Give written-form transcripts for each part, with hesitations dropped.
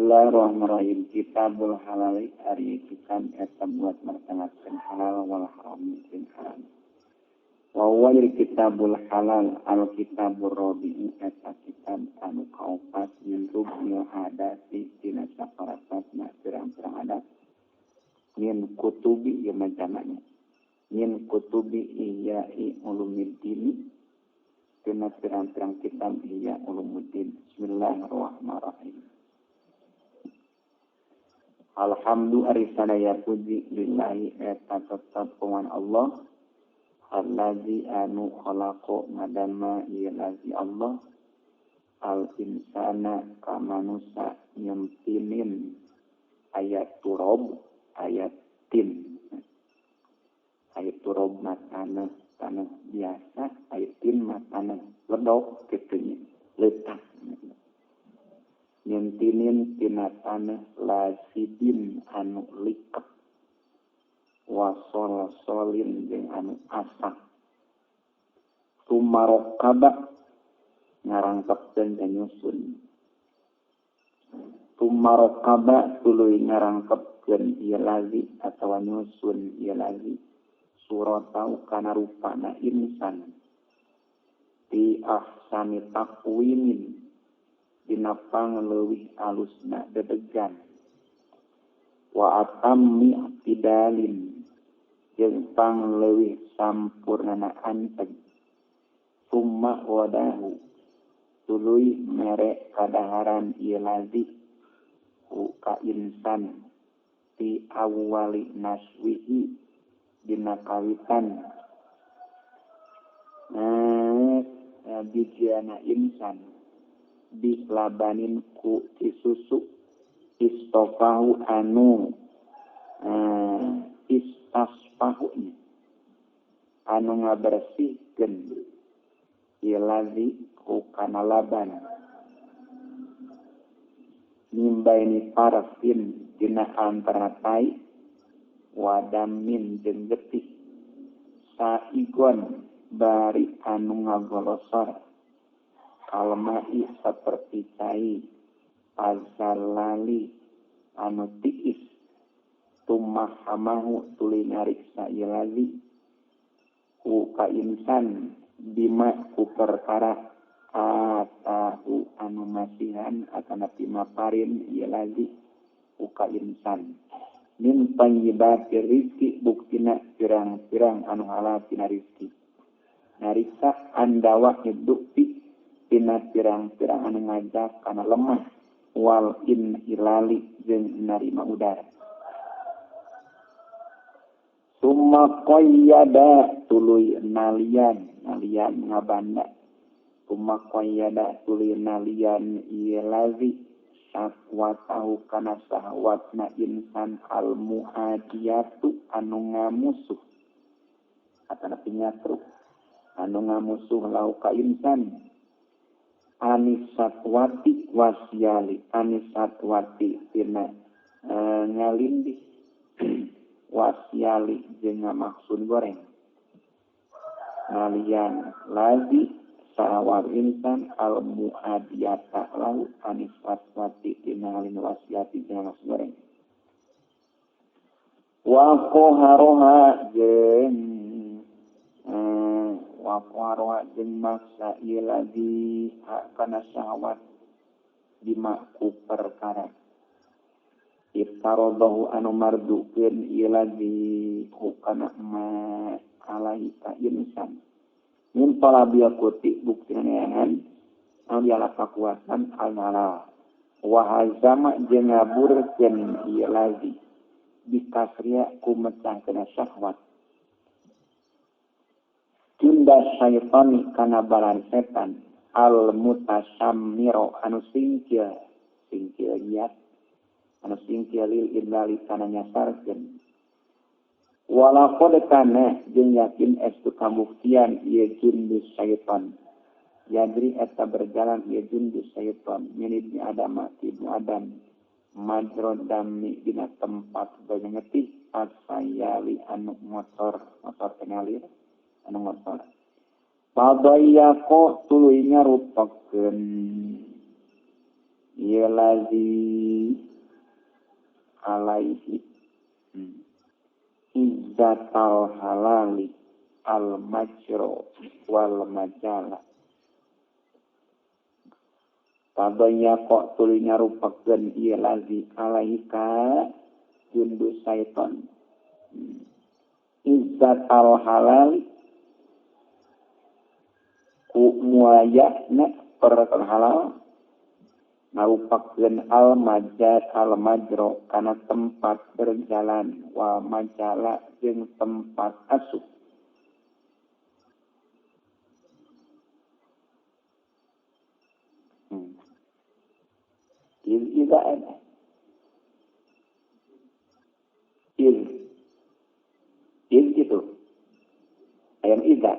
Bismillahirrahmanirrahim. Kitabul halal ari kitab eta buat martangakeun halal wal haram jeung haram. Wa wal kitabul halal al kitabur rabi'i eta kitab anu kaopat min rubnil hadati tina saparasatna pirang-pirang adat. Min kutubi ya majamanya. Min kutubi iya'i ulumuddin tina pirang-pirang kitab iya ulumuddin. Bismillahirrahmanirrahim. Alhamdu arisanaya puji lillahi eta tetap kuman Allah allazi anu khalaqo madama ilazi Allah al insana ka manusia nyempinin ayat turab ayat tin ayat turab matana tanah biasa ayat tin matana ledok kitu letak nyentinin tina tanah lasidin anu likep wasol solin jeung anu asak tumarokaba ngarangkepkeun dan nyusun tumarokaba tuluy ngarangkepkeun ieu lazi atawa nyusun ieu lazi suratau kana rupana insan di ahsani taqwimin dina pangleuwih alusna dedegan wa atammi tidalin jeung pangleuwih sampurnana anteg summa wadahu tuluy mere kadaharan ieu lazi ka insan fi awwali naswihi dina kawitan bijiana insan di labanin ku isusu istofahu anu istasfahu anu ngabersihkeun ieu lazi ku kana laban mimbaini parfin dina antara tai wadamin jeung getih saigon bari anu ngagolosor kalmai seperti cai azalali anu tiis tumahamahu tuluy ngariksa ieu lazi ku ka insan bima ku perkara atahu anu masihan atana pimaparin ieu lazi ku ka insan min panjibati rizki buktina pirang-pirang anu halal tina rizki nariksa andawa hidupti tina pirang-pirang anu ngajak kana lemah wal inhilali jeung narima udara summa qayyada tuluy nalian ngabanda summa qayyada tuluy nalian ieu lazi syahwatahu kana syahwatna insan al muadiyatu anu ngamusuh atana pinyatru anu ngamusuh lau ka insan anisatwati wasyali anisatwati tina ngalindih wasyali jeung maksud goreng ngalian lazi sawal insan al muadiyata lau anisatwati tina ngalin wasyati jeung maksud goreng wa qaharoha jeung wa qaharoha jeung maksa ieu lazi kana syahwat bima ku perkara iftarodahu anu mardukeun ieu lazi kana ma alai ka insan min talabiya kuti buktina neangan anu diala kakuatan al-halal wa hazama jeung ngaburkeun ieu lazi bikasriya ku mecahkeun syahwat Tunda syaitani kana balan setan al mutasammiro anu singkil liat anu singkil lil idlali kana nyasarkeun wala qad kana jeung yakin estu kabuktian ieu jundus syaitan yadri eta berjalan ieu jundus syaitan min ibni adam ibnu adam madrodami dina tempat bangetih asayali anu motor pengalir anu motor padaya ko tuluy ngarupakeun ieu lazi alaihi izzatal halali al majro wal majala. Tabanya kok tuluy nyarupakeun ieu lazi alaihi ka jundu syaiton. Izzatal halali ku muayana perkara halal ngarupakeun al majro kana tempat berjalan wa majala jeung tempat asup. Iza ada iz itu ayam iza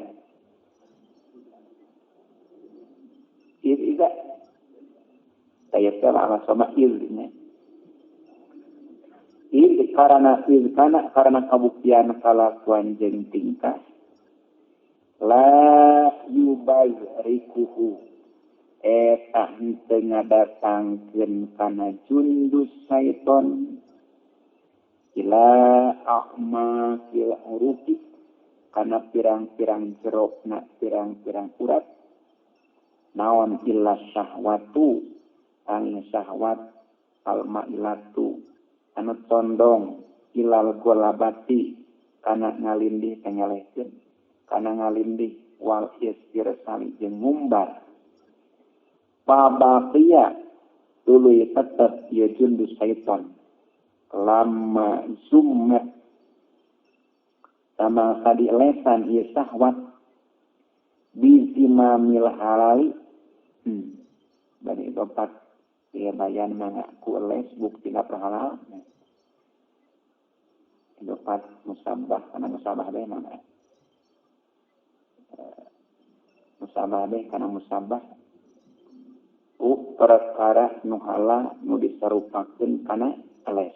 saya telah sama ilnya karena kabuktian kalakuan jeung tingkah la yubayrikuhu eta henteu ngadatangkeun kana jundus syaiton ila ahmakil uruki kana pirang-pirang jerokna pirang-pirang urat naon illa syahwatu angin syahwat al-mailatu anu condong ilal golabati kana ngalindih tanyalehkeun kana ngalindih wal istirsali jeung ngumbar pabaqiya tuluy tetep ieu jundus syaiton lama zummat sama kadi lesan ieu syahwat bizimamil halali bari dopat ieu bayan mengaku les bukti halal dopat musabah kana musabah teh mana musabah teh kana musabah perkara nu halal nu disarupakeun kana les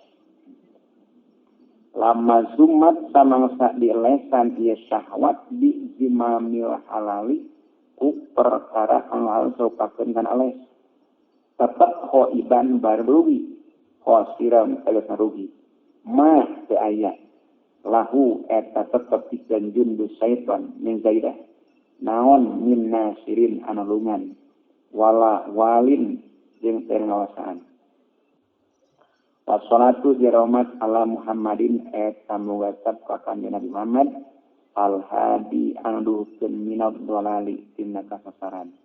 lama zumat samangsa di lesan ieu syahwat bi zimamil halali ku perkara anu halal sarupakeun kana les tetep khoiban barugi khosiran tegas rugi ma teu aya lahu eta tetep pikeun jundus syaiton min zaidah naon min nasirin anu lungan wala walin jeung teu ngawasaan. Wassalatu dirahmat ala Muhammadin eta mugatab ka kanjeng Nabi Muhammad al-hadi anu duhkeun minad dhalali tina kasasaran.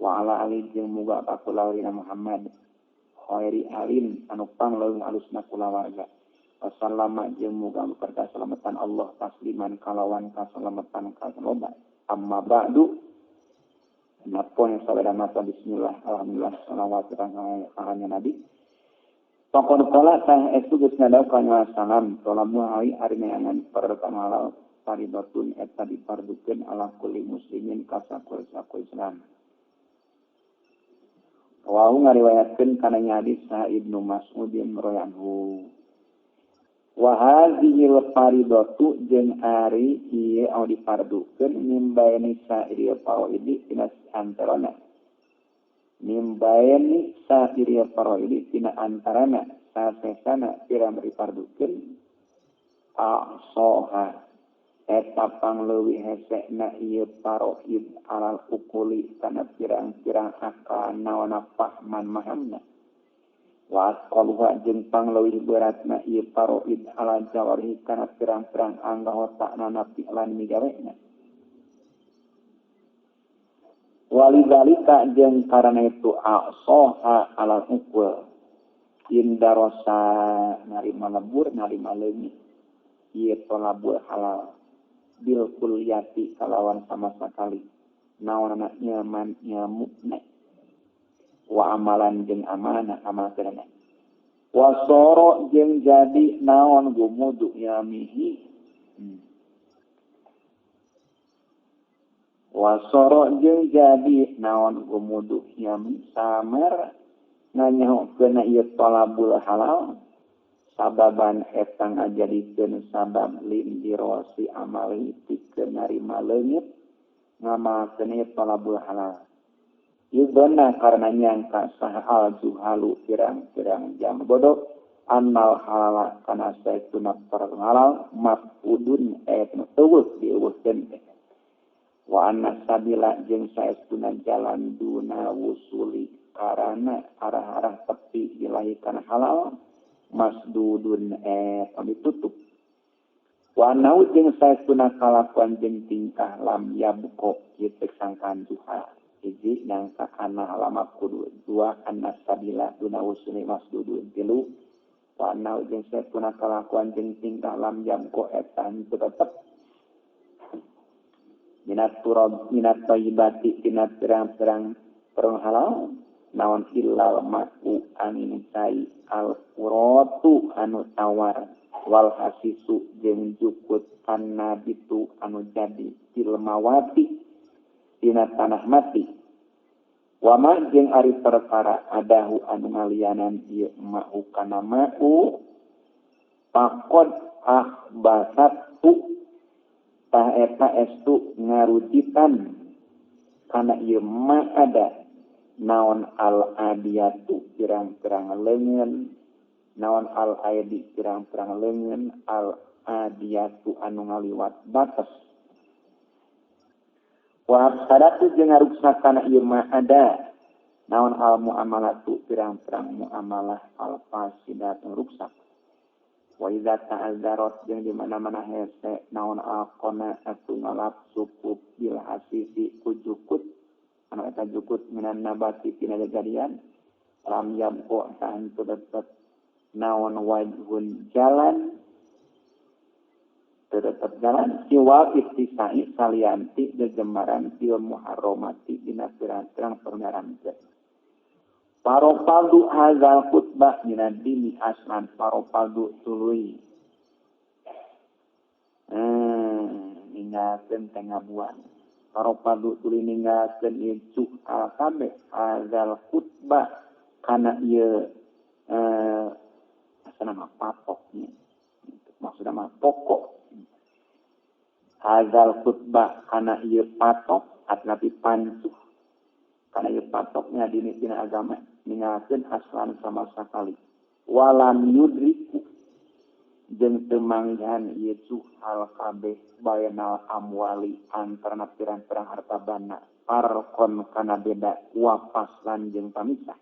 Wa ala ali jeung muga ka kulawarina Muhammad khairi alin anu pangleuwih alusna kulawarga. Wassalamu jeung muga berkah keselamatan Allah tasliman kalawan keselamatan kaloba. Amma ba'du napon yang sabada mata bismillah alhamdulillah salawat rahmatnya Nabi. Pokok kala tah estu geus ngadaokan salam salamu hari arineangan pertama halal faridatun eta dipardukeun ala kulli muslimin kasakul Islam. Wa ngariwayatkeun kana hadis sa Ibnu Mas'udin radhiyallahu wa hadhihi al-faridatu jeung ari ieu anu dipardukeun mimbaeni sa'iri fawaidi tina antarana mimbaeni sa'iri fawaidi tina antarana sasesana pirang dipardukeun soha eta pangleuwih hesekna ieu faroid alal ukuli kana pirang-pirang akal naona pahman mahamna wa qaluha jeung pangleuwih beratna ieu faroid ala jawari kana pirang-pirang anggota napi lan migawena walidalika jeung karana itu soha alal ukul indarosa narima lebur narima leungit ieu tolabul halal bil kulliyati kalawan sama sekali naonana nyaman nyamukna wa amalan jeung amanah amal sedana wa soro jeung jadi naon gumudu yamihi wa soro jeung jadi naon gumudu yami samer nganyahokeun ieu talabul halal sababan eta ngajadikeun sabab lindirosi amali pikeun narima leungit ngamalkeun ieu talabul halal Yudona karena nyangka saha al-juhalu pirang-pirang jam bodoh annal halala kana saestuna perkara halal mafudun tuwuh diuwuskeun wa anna sabila jeung saestuna jalan duna wusuli karana arah-arah tepi ilahi kana halal masdudun ditutup wa nau jeung saestuna kalakuan jeung tingkah lam yabqa kieu sangkan duha hiji nyangka kana alamat kudu dua anna sabila duna usuli masdudun tilu wa nau jeung saestuna kalakuan jeung tingkah lam yabqa eta tetep minat thayyibati tina perang halal naon illal ma'u anin cai al-quratu anu tawar wal hasisu jeung jukut annabitu anu jadi tilmawati tina tanah mati wa ma jeung ari perkara adahu anu ngalianan ieu ma'u kana ma'u faqad ahbasatu tah eta estu ngarujitan kana ieu ma ada naon al adiyatu pirang-pirang leungeun naon al aidi pirang-pirang leungeun al adiyatu anu ngaliwat batas wa sadatu jeung ngaruksak kana ieu ma ada naon al muamalatu pirang-pirang muamalah al fasidatu ruksak wa idza ta'azzarat jeung di mana-mana hese naon aqona atu ngalap sukup bil hasisi kujukut anu eta jukut minan nabati tina jadian lam yabqa tahan tetep naon wajhun jalan tetep jalan siwa istisai salianti gegemaran fil muharramati dina pirang-pirang permeran teh Paropaldu hazal khutbah minad dini aslan paropaldu tuluy. Ninggalkeun tengah bulan. Paropaldu tuluy ninggalkeun ieu al-kabe hazal khutbah kana ieu asana mah patoknya. Maksudna mah pokok. Hazal khutbah kana ieu patok atnapi pancuh. Kana ieu patoknya dina agama ninggalkeun aslan sama sakali walam yudriku jeung teu manggihan ieu hal kabeh bayanal amwali antara pirang-pirang harta bana parkon kana beda wapaslan jeung pamisah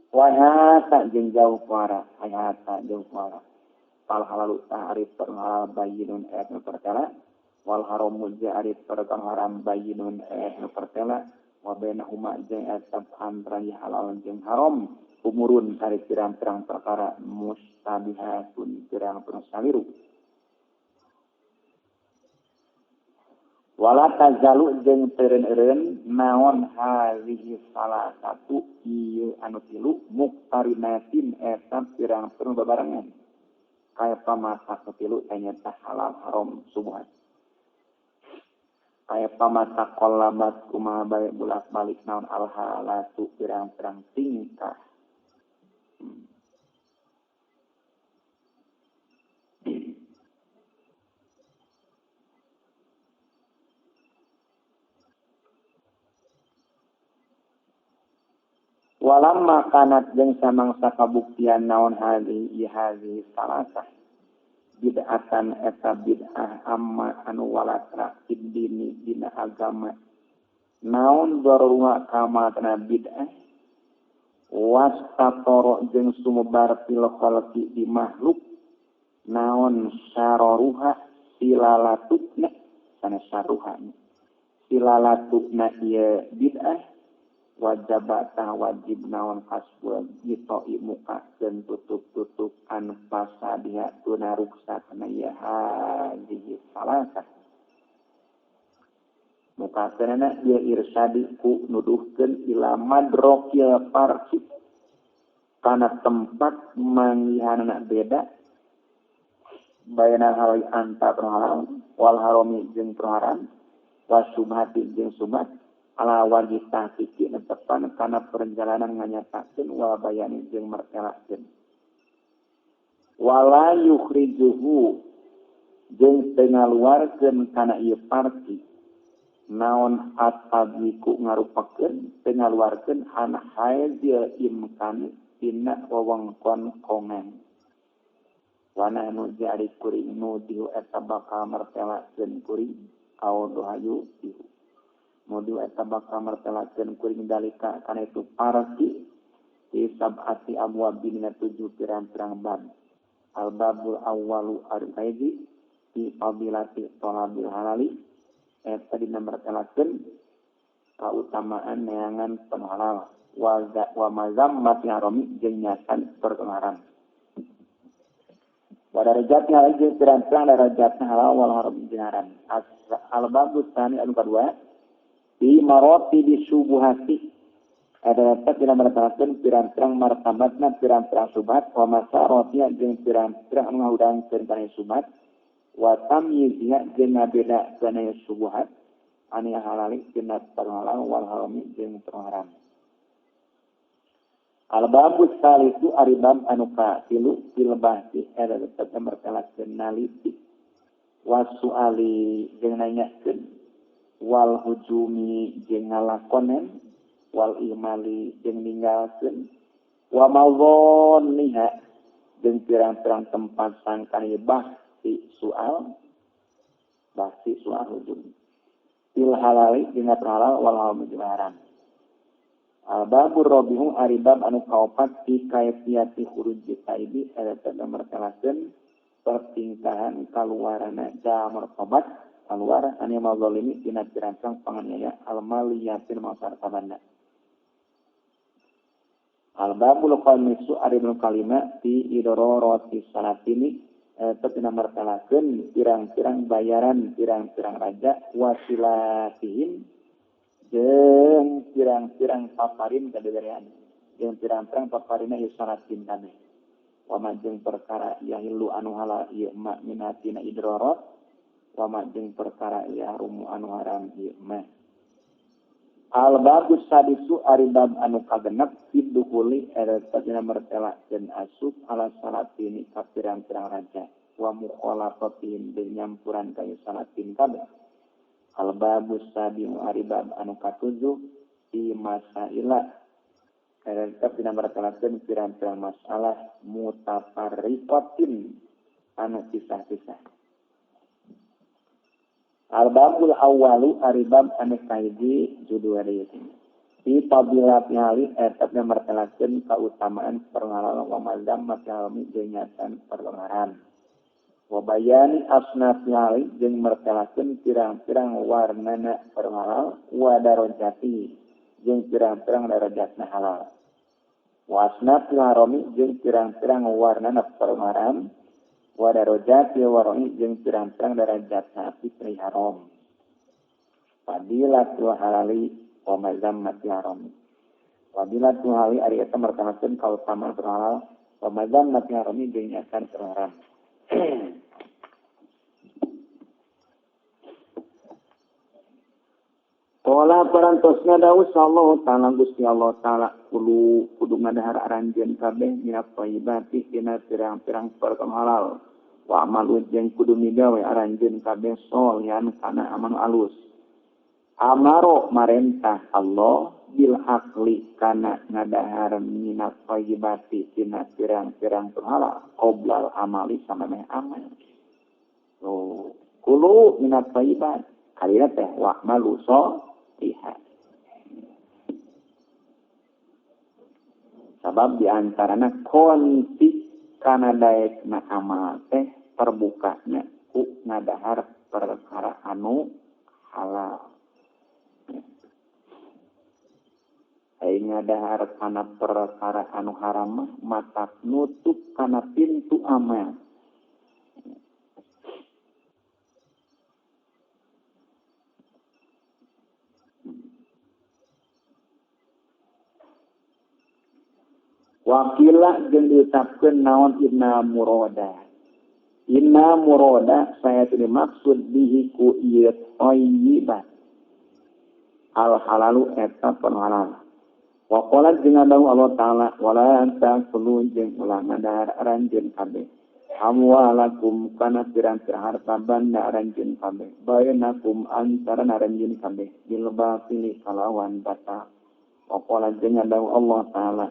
wahata jeung jauh para hayata jauh para pal halalu ta'rif perhalal bayyinun ayat perkara wal haramu ja'rif perkara haram bayyinun ayat perkara wa bainahuma jeung asab antara halal jeung haram umurun ari pirang-pirang perkara mustabihatun pirang-pirang saliru wala tazalu jeung teureun-eureun naon hazihi salah satu ieu anu tilu muqtarinatin eta pirang-pirang babarengan kaya pamasak tilu tanyata halal haram subhat kaya pamata kollabat kumaha bae bulak-balik naon al-halatu pirang-pirang tingkah. Walam makanat jeung samangsa kabuktian naon hadhihi salasah bid'atan eta bid'ah amma anu walatra dini dina agama naon darurwa kamatna bid'ah wastatoro jeung sumebar fil khalqi di makhluk naon syararuha silalatuna sana syaruhana silalatuna ieu bid'ah wajibata wajib naon kasbul itoi muka dan tutup an pasadiha tuna ruksatna ya hadhihi salasah muka tenana ya irsadi ku nuduhkeun ila madrokil parsi kana tempat manggihanna beda baina hal anta halal wal harami jeung haram wasubhati jeung subhat ala wajib tahqiqi netepan kana perjalanan nganyatakeun wa bayani jeung mertelakeun wala yukhrijuhu jeung teu ngaluarkeun kana ieu parti naon atabiku ngarupakeun teu ngaluarkeun an haidil imkan tina wewengkon kongen. Wana nu jadi kuring nu diu eta bakal mertelakeun kuring au dohayu diu. Nu diu eta bakal mertelakeun kuring dalika kana itu parati di sab'ati abwabin 7 pirang-pirang bab. Al-babul awwalu al-qaidi fi fadilati thalabil halali. Eta dina mertelakeun kautamaan neangan penhalal wa mazammati harami jeung nyasan perkemaran. Wa darajatnya halal jeung pirang-pirang darajatna halal wal haram jeung al-babul tsani anu kadua fi marati disubuhati. Ada dapat dina mertelakeun pirang-pirang martabatna pirang-pirang subhat wa masarotnya jeung pirang-pirang anu ngahudangkeun kana subhat wa tamyiznya jeung ngabeda kana subhat anu halali tina halal wal harami jeung haram. Al-babus salisu aribab anu katilu fil bahsi ada dapat mertelakeun naliti wasuali jeung nanyakeun wal hujumi jeung ngalakonen wal imali jeung ninggalkeun wa mawdhonniha jeung pirang-pirang tempat sangkani bahsi soal hujum fil halali jeung halal wal haram jeung haram. Al-babur rabi'u aribab anu kaopat fi kaifiyati khuruji taidi ada mertelakeun pertingkahan kaluarana jamur tobat kaluar anu mazalimi dina pirang-pirang panganiaya al-maliyatin masartabana. Al-babul khamisu aribul kalima fi idroroti salatini tetina mertelakeun pirang-pirang bayaran pirang-pirang raja wasilatihim jeung pirang-pirang paparin kadederean jeung pirang-pirang paparina isalatin kabeh wa majeng perkara yahilu anu halal ieu ma minatina idrorot wa majeng perkara yahrumu anu haram ieu ma. Al-babus sadisu aribab anu kagenep fiduhuli eta dina mertelakeun asup ala salatini ka pirang-pirang raja wa mukhalafatihim jeung nyampuran ka salatin kabeh. Al-babus sabiu aribab anu katujuh fi masaila eta dina mertelakeun pirang-pirang masalah mutafarriqatin anu pisah-pisah. Al-babul awwalu aribab anu kahiji judul ieu. Fi fadilati hali eta dina mertelakeun kautamaan perhalal wa mazammati halami jeung nyatan perharam. Wa bayani asnafi hali jeung mertelakeun pirang-pirang warnana perhalal wa darajati jeung pirang-pirang darajatna halal. Wa asnafi harami jeung pirang-pirang warnana perharam wa darajati waroi jeung pirang-pirang darajatna fitri haram. Fadilatul halali wa mazammati haram. Fadilatul halali ari eta mertelakeun kautamaan perhalal wa mazammati haram jeung nyatan perharam. Qala parantosna dawu sallallahu ta'ala Gusti Allah ta'ala kudu ngadahar aranjeun kabeh minat thayyibati dina pirang-pirang perkara halal wa amalu jeung kudu migawe aranjeun kabeh solihan kana amal alus. Amaro marentah Allah bil akli kana ngadahar minat thayyibati dina pirang-pirang perkara qoblal amali samemeh amal. So kulo minat thayyibat kalina teh wa amalu lihat. Sabab diantarana konti kana daekna amal teh terbukanya ku ngadahar perkara anu halal. Ai ngadahar kana perkara anu haram mata nutup kana pintu amal. Wakila jeung diucapkeun naon inna murada. Inna murada saya teu dimaksud bihi ku ieu thayyibat. Al halalu eta perhalal. Wa qala jeung adawu Allah taala wala ta'khulu jeung ulah ngadahar aranjeun kabeh. amwalakum kana pirang-pirang harta banda aranjeun kabeh bainakum antara aranjeun kabeh bil batili kalawan batal waqala jeung dawu Allah taala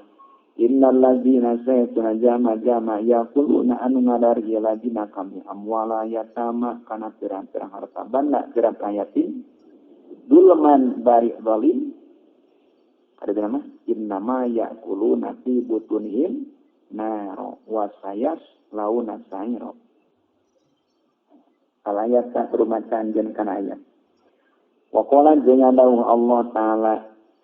innal ladzina saytuna jama yaquluna anu ngadari ladzina kami amwala yatama kana pirang-pirang harta banda pirang yatim dulman bari zalim ada nama innama yaquluna fi butunihim naro wasayas launa sairo alayat ka rumacan jeung kana ayat wa qala jeung dawu Allah taala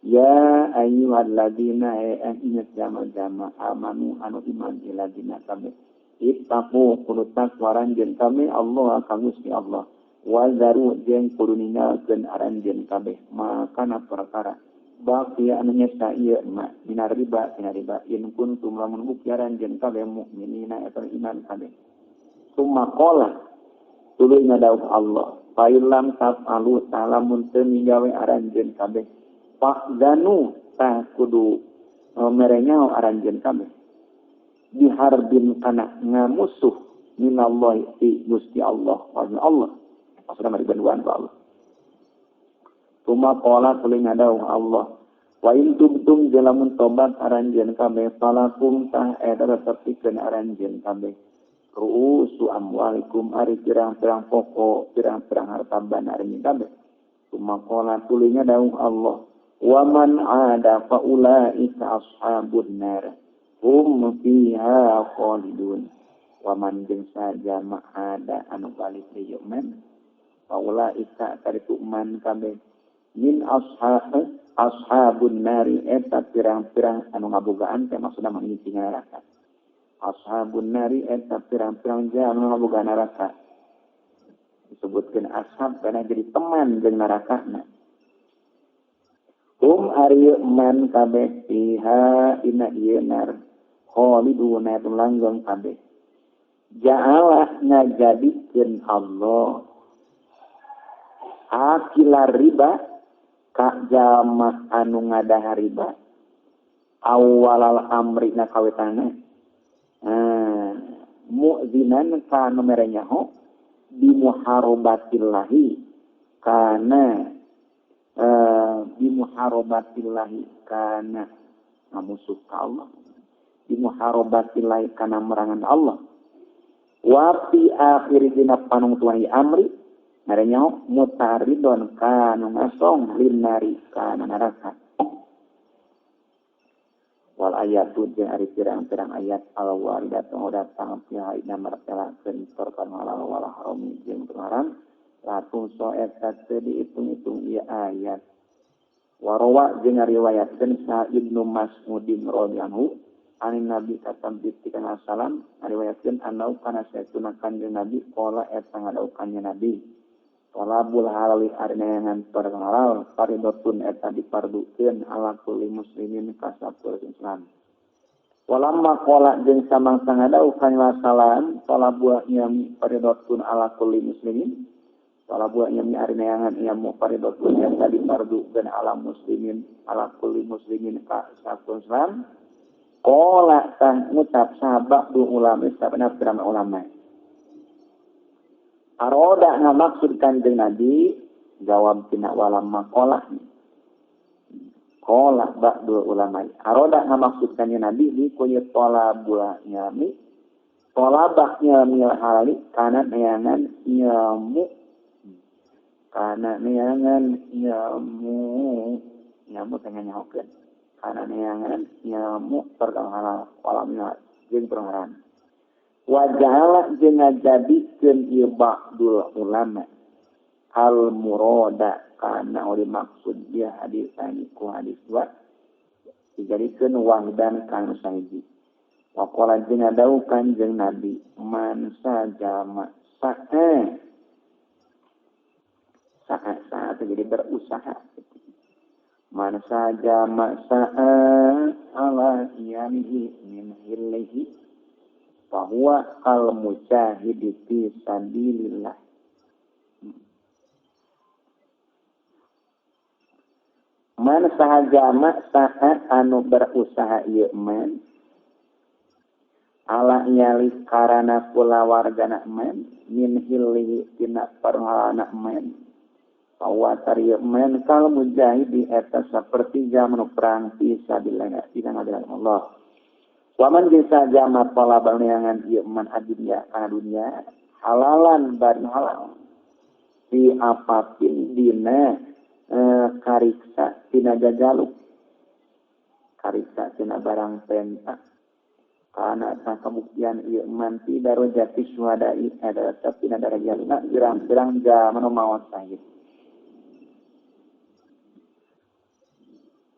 ya ayyuhalladzina ingat jama amanu anu iman iladina kami ittaqu kudu takwaran jeung kami Allah ka Gusti Allah wa zaru jeung kudu ninggalkeun aranjeun kabeh makana perkara baqi anu nyesa ieu ma minar riba in kuntum lamun ukiaran jeung kabeh mukminina eta iman kabeh summa qala tuluy ngadawuh Allah fa illam tafalu talamun teu migawe aranjeun kabeh fa'danu tah kudu merenya aranjeun kabeh biharbin kana ngamusuh minallahi ti Gusti Allah wa Allah maksudna mari banduan ka Allah Tuma qala tuluy ngadawuh Allah wa in tubtum jalamun tobat aranjeun kabeh falakum tah eta tetepikeun aranjeun kabeh ru'usu amwalikum ari pirang-pirang pokok pirang-pirang harta banda aranjeun kabeh Tuma qala tuluy ngadawuh Allah wa man 'ada fa ulaika ashabun nar hum fiha khalidun wa man jeung saja ma'ada anu balik deui man fa ulaika taritu man kabeh min ashabun nari eta pirang-pirang anu ngabogaan teh maksudna mangisi neraka ashabun nari eta pirang-pirang anu ngabogaan neraka disebutkeun ashab karena jadi teman jeung nerakana ari man kabeh fiha inna yenar khaliduna langgeng kabeh ja'ala ngajadikeun Allah akilar riba ka jama anu ngadaha riba awalal amri na kawetana mu'zinan kana merenyaho bi muharabatillahi kana bi muharabatillahi kana musuh ka Allah bi muharabatillahi kana merangan Allah wa fi akhir dina panungtuan amri Narenya mutaridon kanu ngasong linari kana neraka. Wal ayatu jeung ari pirang-pirang ayat al-waridatu datang pihak ina martelakeun perkara halal wal haram jeung pengaran latung so eta teu diitung-itung ieu ayat. Warawa jeung riwayatkeun sa Ibnu Mas'udin radhiyallahu anhu Nabi sallallahu alaihi wasallam riwayatkeun anau kana satuna kanjeng Nabi qala eta ngadaukannya Nabi Talabul halali arneangan perkara halal fardhatun eta dipardukeun ala kulli muslimin ka sapoe Islam. Walamma qala jeung samangsa ngadauh kana salam talabul yami fardhatun ala kulli muslimin. Talabul yami arneangan ieu fardhatun eta dipardukeun ala muslimin ala kulli muslimin ka sapoe Islam. Qala tah ngucap sahabat ulama sabana pirang ulama. Aroda ngamaksudkan dengan Nabi jawab tina walam maqalah qala ba'dul ulama aroda ngamaksudkan Nabi di kuya talabul yami talabahnya mil halali kana neangan ilmu tengah nyahokeun kana neangan ilmu perkara halal walam jeung perharan wajahala jeung ngajadikeun ieu ba'dul ulama al murada kana oleh maksud dia hadis tadi ku hadis dua dijadikeun wahdan kanu sahiji wa qala jeung ngadauh kanjeng Nabi man sajama sa'a jadi berusaha man sajama ala yamihi min hillihi bahwa al-mujahid fi sabilillah. Man sahajama saat anu berusaha ieu man ala nyali karana kula wargana men min hilli tina parhalana men bahwa tari men kal mujahidi eta seperti zaman perang fisabilillah dina ngaran Allah. Waman bisa jama pola balneangan ieu man adunya kana dunya halalan bari halal di apapun dina kariksa tina jajaluk kariksa tina barang penta karena kebuktian ieu man ti darajati syuhada'i adalah tina darajatna pirang-pirang zaman maot sahid.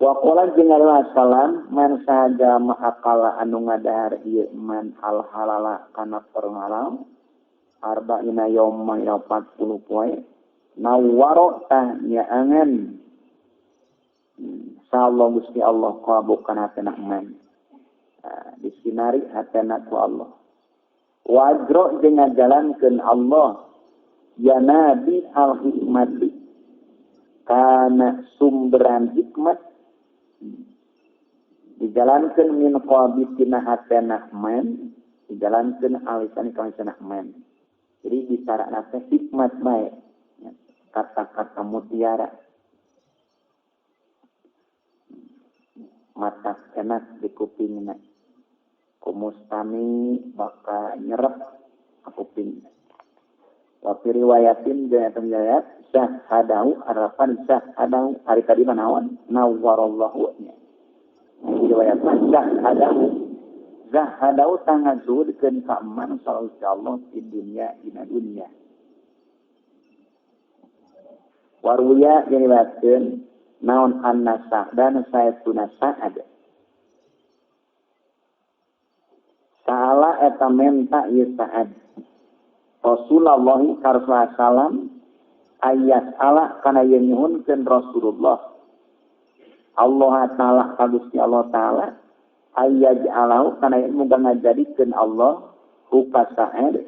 Wa qala jengalah salam man saja ma'akala anu ngadahar ieu man hal halala kana perhalal arba'ina yawma 40 poe nawwaro tah nyaangan sallallahu Gusti Allah qabukan hatena man disinari hatena ku Allah wajro jeung ngajalankeun Allah ya nabi al hikmati kana sumberan hikmat dijalankeun min qabitina hatena man dijalankeun alisan kana man. Jadi bicara teh hikmat bae kata-kata mutiara mata enak di kupingna kumustami maka nyerep ke kuping. Wa fi riwayatin jeung riwayat syahadau harapan syahadau hari tadi manaon nawwarallahu nya. Riwayat syahadau tangazudkeun ka man sallallahu di dunia dina dunia. Waruya yang diriwayatkeun naon an-nasah dan sayatuna sa'ad. Saala eta menta ieu Sa'ad. Rasulullah sallallahu ayat ala kana yen nyuhunkeun Rasulullah Allah taala ka Gusti Allah taala ayat alau kana yen muga ngajadikeun Allah rupa Sa'ad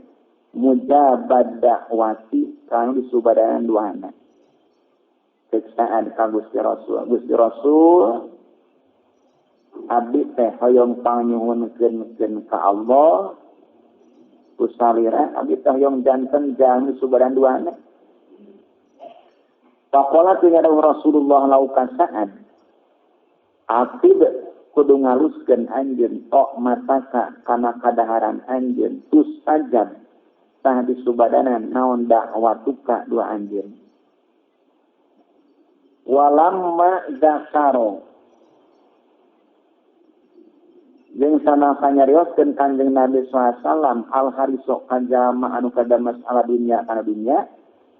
mujabad dakwati kana disubadanan duana. Keksaan ka Gusti Rasul abdi teh hoyong panyuhunkeun ka Allah kusalira abdi teh hoyong janten jang subadan duana. Faqala tinggal Rasulullah laukan Sa'ad abdi kudu ngaluskeun anjeun tok mataka kana kadaharan anjeun tus ajab tah disubadanan naon dakwatuka dua anjeun. Walamma zakaro jeung sanasa nyarioskeun Kanjeng Nabi sallallahu alaihi wasallam al hariso kajama anu kada masalah dunya kana dunya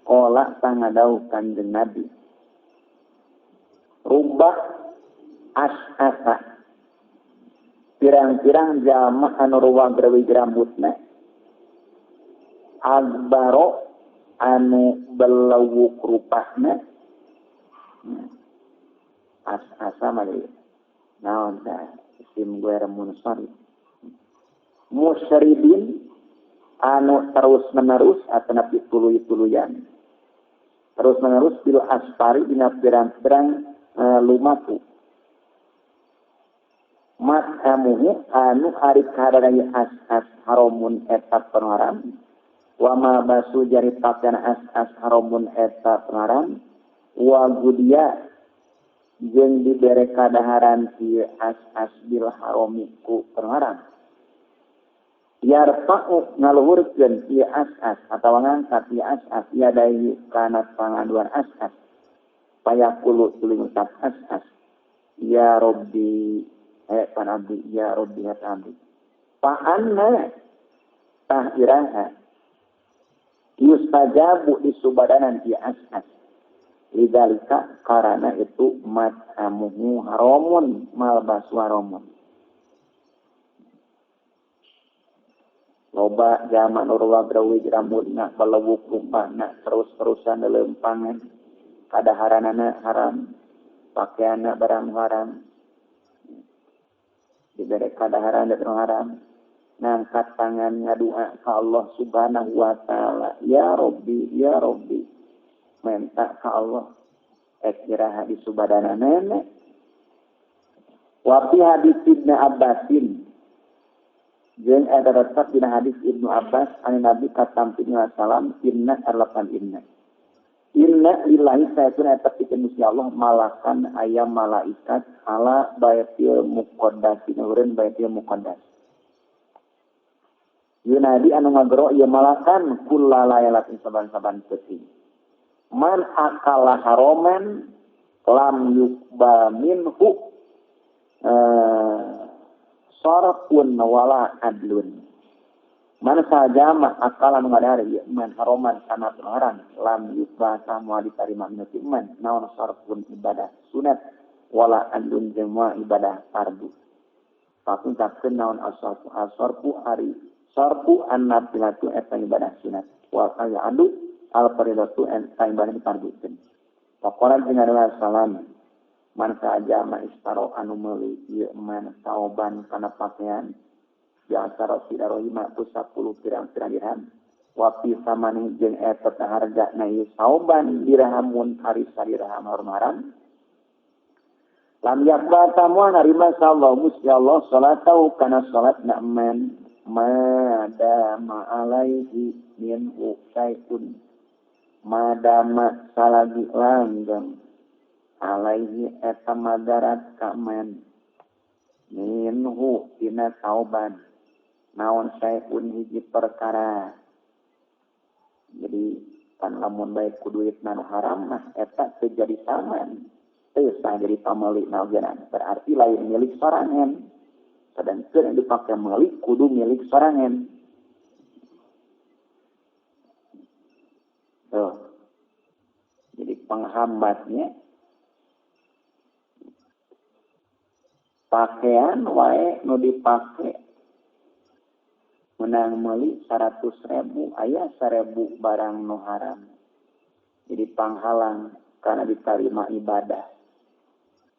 qala tangadau Kanjeng Nabi rubah as'asa pirang-pirang jama anu ruwag rewi rambutna agbaro anu belewuk rupana as'asa mah naon tah isim guer munsharif musyribin anu terus menerus atau tuluy-tuluyan terus menerus bil asfari dina pirang-pirang lumaku mat amuhu anu ari kadaya as haramun eta pengaram wa ma basu jari pakana as haramun eta pengaram wa gudia jeung dibere kadaharan ieu as bil harami ku pengaram yarfa'u ngaluhurkeun ieu as atawa ngangkat ieu as yadai kana pangaduan as payaqulu tuluy ngucap as ya rabbi pan abdi ya rabbi hat abdi fa anna tahiraha yustajabu isubadanan ieu as lidzalika karana itu mat'amuhu haramun malbasu haramun. Loba zaman urwa grawi rambutna balewuk rupana terus-terusan leumpangan kadaharanana haram pakaianna barang haram dibere kadaharan dan haram ngangkat tangan ngadua ka Allah subhanahu wa ta'ala ya rabbi minta ka Allah ekira hadis subadana nene wa fi hadis Ibnu Abbasin Jeung ada resep dina hadis Ibnu Abbas anu Nabi katampinya salam inna arlapan inna. Inna lillahi sayatun eta pikeun Gusti Allah malakan ayam malaikat ala baitil muqaddas nureun baitil muqaddas. Yunadi anu ngagero ieu malakan kullalailatin saban-saban peuting. Man akala haroman lam yukba minhu sarfun wala adlun. Man saja mak akalan ngadari man haroman kana haram lam yukba sama ditarima minati man naon sarfun ibadah sunat wala adlun jeung ibadah fardu. Papuntakeun naon asarfu ari sarfu annafilatu eta ibadah sunat wa kaya adu al faridatu eta ibadah fardu. Paqala jeung adalah salam man saja ma istaro anu meuli ieu man sauban kana pakaian biasa sidaro 10 pirang-pirang dirham wa fi samani jeung eta harga na ieu sauban dirhamun hari sadirham haram lam yakba tamu narima sallallahu Gusti Allah salatau kana salatna man madama alaihi min usaiun madama salagi langgeng alaihi eta madarat kaman minhu tina sauban naon saeun hiji perkara. Jadi pan lamun bae ku duit nu haram mah eta teu jadi saman teu sah jadi pameli naogeuna berarti lain milik sorangan sedangkeun anu dipake meuli kudu milik sorangan. Jadi penghambatnya pakaian wae nu dipake menang meuli 100.000 aya 1.000 barang nu haram. Jadi panghalang karena diterima ibadah,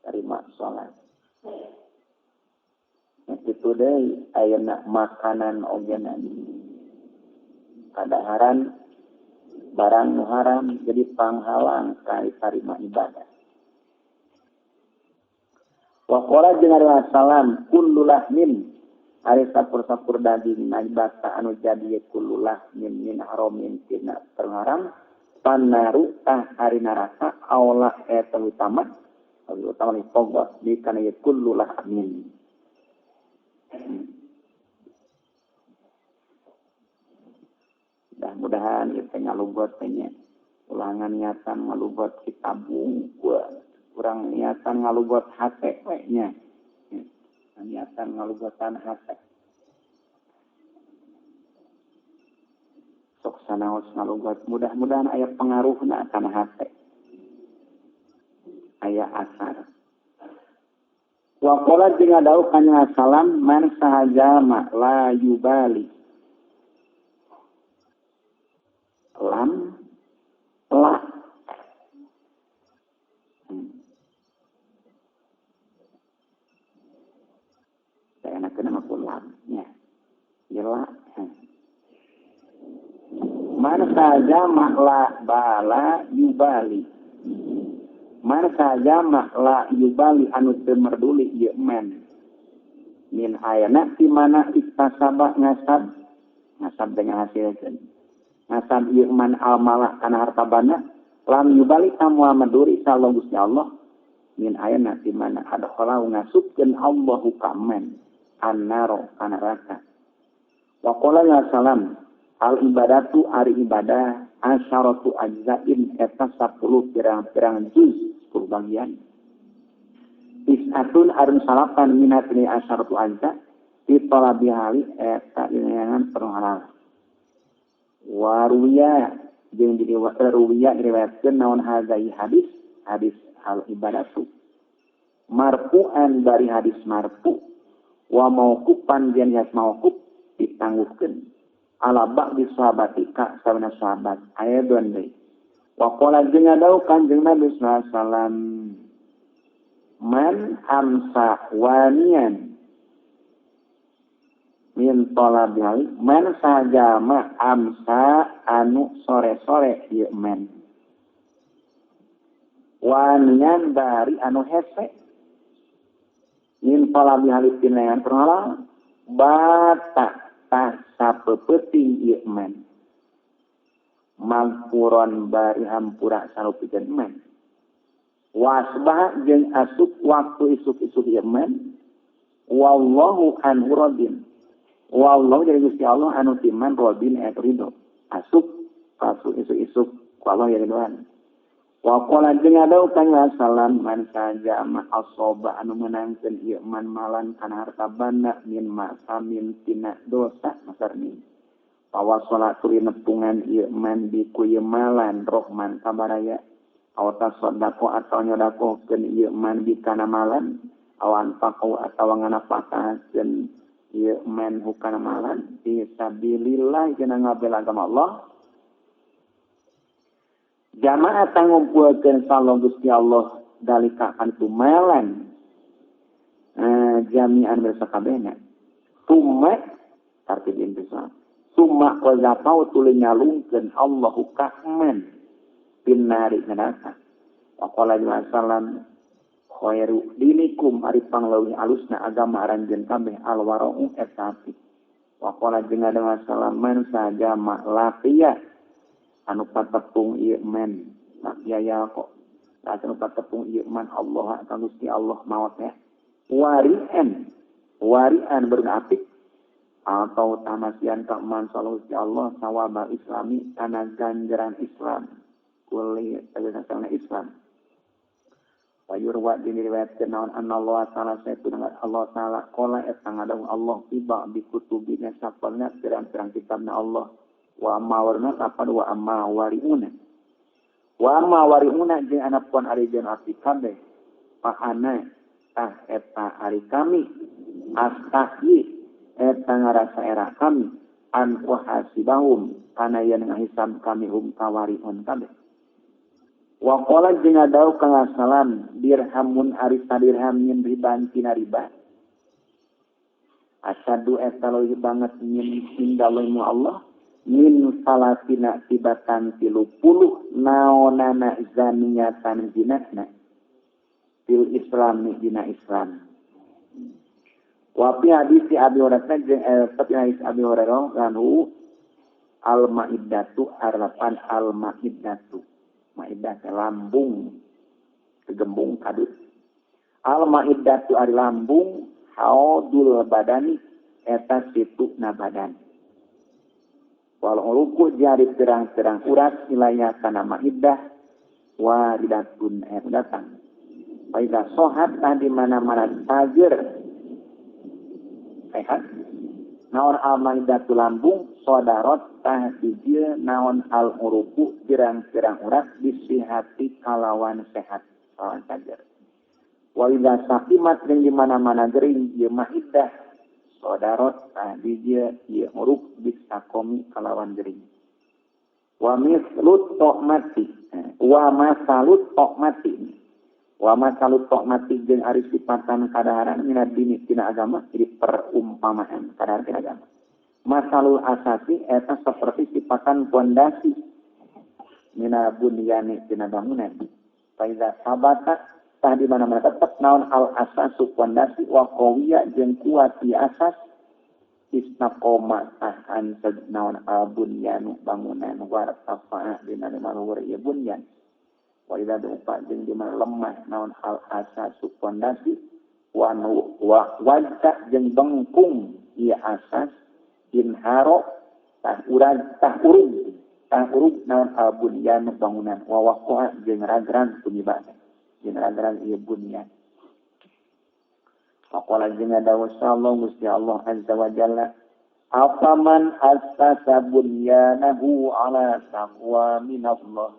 terima salat. Itu deui ayeuna makanan ogeuna kadaharan barang nu haram jadi panghalang kana diterima ibadah. Wa qala jeung ari salam kullu lahmin ari sapur-sapur daging naibata anu jadi kullu lahmin min haramin tina terharam panaru ari neraka aulah eta utama ni pogos di kana kullu lahmin. Mudah-mudahan kita ngalugot tanya ulangan niatan ngalugot kitabung kurang niatan ngalugot hate nya niatan ngalugotan hate sok sanaos ngalugot mudah-mudahan aya pengaruhna kana hate aya asar. Wa qala jeung dawuh kana salam man sahaja ma la yubali lam la saya nak kena makul lamnya yela man saja makla bala yubali man saja makla yubali anu teu merduli ieu man min ayana di mana iktasaba ngasab dengan hasilkeun ngasab ieu man almalah kana harta bana lam yubali kamu maduri sallallahu Gusti Allah min ayana di mana ada khalau ngasupkeun Allahu kaman annaro kana neraka. Wa qala ya salam al ibadatu ari ibadah asyaratu ajzain eta 10 pirang-pirang juz 10 bagian. Isatun arun salapan minatni asyaratu ajza fi talabi hali eta dinangan perhalal. Waruya jeung di waruya diriwayatkeun naon hadai hadis al ibadatu marfu'an dari hadis marfu wa mauqufan jeung hadis mauquf ditangguhkeun ala ba'di sahabati ka sabana sahabat ayadun deui wa qala jeung dawuh Kanjeng Nabi sallallahu alaihi wasallam man amsa wanian min talabil man sajama amsa anu sore-sore ieu men wanian dari anu hese min talabil tinangan perhalal bata tah sapeuting ieu man magpuron bari hampura salupikeun man wasbah jeung asup waktu isuk-isuk ieu man wallahu anhu radin wallahu dari Gusti Allah anu timan radin et ridho asup kasu isuk-isuk ku Allah ya ridwan wa qala jeung adaw kana salam man saja ma asoba anu menangkeun ieu man malan kana harta banda min masamin tina dosa masarni bahwa salat tuli nepungan ieu man di ku ieu malan rohman kabaraya awata sedako atau nyodakokeun ieu man di kana malan awan pakau atawa nganapakakeun ieu man hukana malan fisabilillah cenah ngabela agama Allah jamaah ngumpulkeun salong Gusti Allah dalika antu malan jami'an bersakabehna summa tartib intisab summa qazafau tuluy nyalungkeun Allahu kahman pinnari neraka wa qala sallam khairu dinikum ari pangleuwih alusna agama aranjeun kabeh alwara'u eta api wa qala jeung ada salam man sajama lafiya anu patepung ieu man lafiya kok anu patepung ieu man Allah ka Gusti Allah maot ya warian berapik atau tamasian ka man sallallahu Gusti Allah sawaba islami kana ganjaran Islam kulli tegana Islam Wayurwa diriwayatkeun naon Allah taala saeutuna Allah taala qala eta ngadawuh Allah tiba bi kutubina sapana pirang-pirang kitabna Allah wa mawarna kapad wa amma wariuna jeung anapuan ari jeung api kabeh pa ana eta ari kami astahi eta ngarasa era kami an wahasibahum kana yen ngahisab kami kawariun kabeh wa qala jeung adaw kang salam dirhamun ari sadirham yen riban tina riba asyadu eta leuwih banget yen indallahu Allah min salatina tibatan 30 naonana zaniyatan jinatna fil islam dina Islam wa fi hadis Abi Hurairah jeung hadis Abi Hurairah ranhu al-ma'iddatu arapan al-ma'iddatu maidah lambung kegembung kadut al-ma'iddatu ari lambung haudul badani eta situna badan wal uruku jari terang-terang urat wilayah kana maidah waridatun datang baiklah sohat di mana-mana tajir sehat naon al-ma'iddatu lambung sodarot tahdijieu naon al-uruku pirang-pirang urat bisihati kalawan sehat kalawan sajar walidha sakimat yang di mana-mana gering ieu maidah sodarot tahdijieu ieu uruk bisakomi kalawan gering wa mislut tokmati wa masalut tokmati jeung ari sifatan kadaharan minad dini tina agama jadi perumpamaan kadaharan tina agama masalul asasi eta seperti sifatan pondasi mina bunyani tina bangunan faiza sabata tah di mana-mana tetep naon al asasu pondasi wa qawiya jeung kuat di asas istaqoma tahan naon al bunyanu bangunan wartafa dina maluhur ieu bunyan wa idza dupa jeung di mana lemah naon al asasu pondasi wa wajta jeung bengkung ieu asas inharo tah urug naon albunyan bangunan wa waqa'a jeung ragran punyibahan jeung ragran ieu bunyan faqala jeung adawu sallallahu Gusti Allah azza wa jalla afaman assasa bunyanahu ala taqwa minallah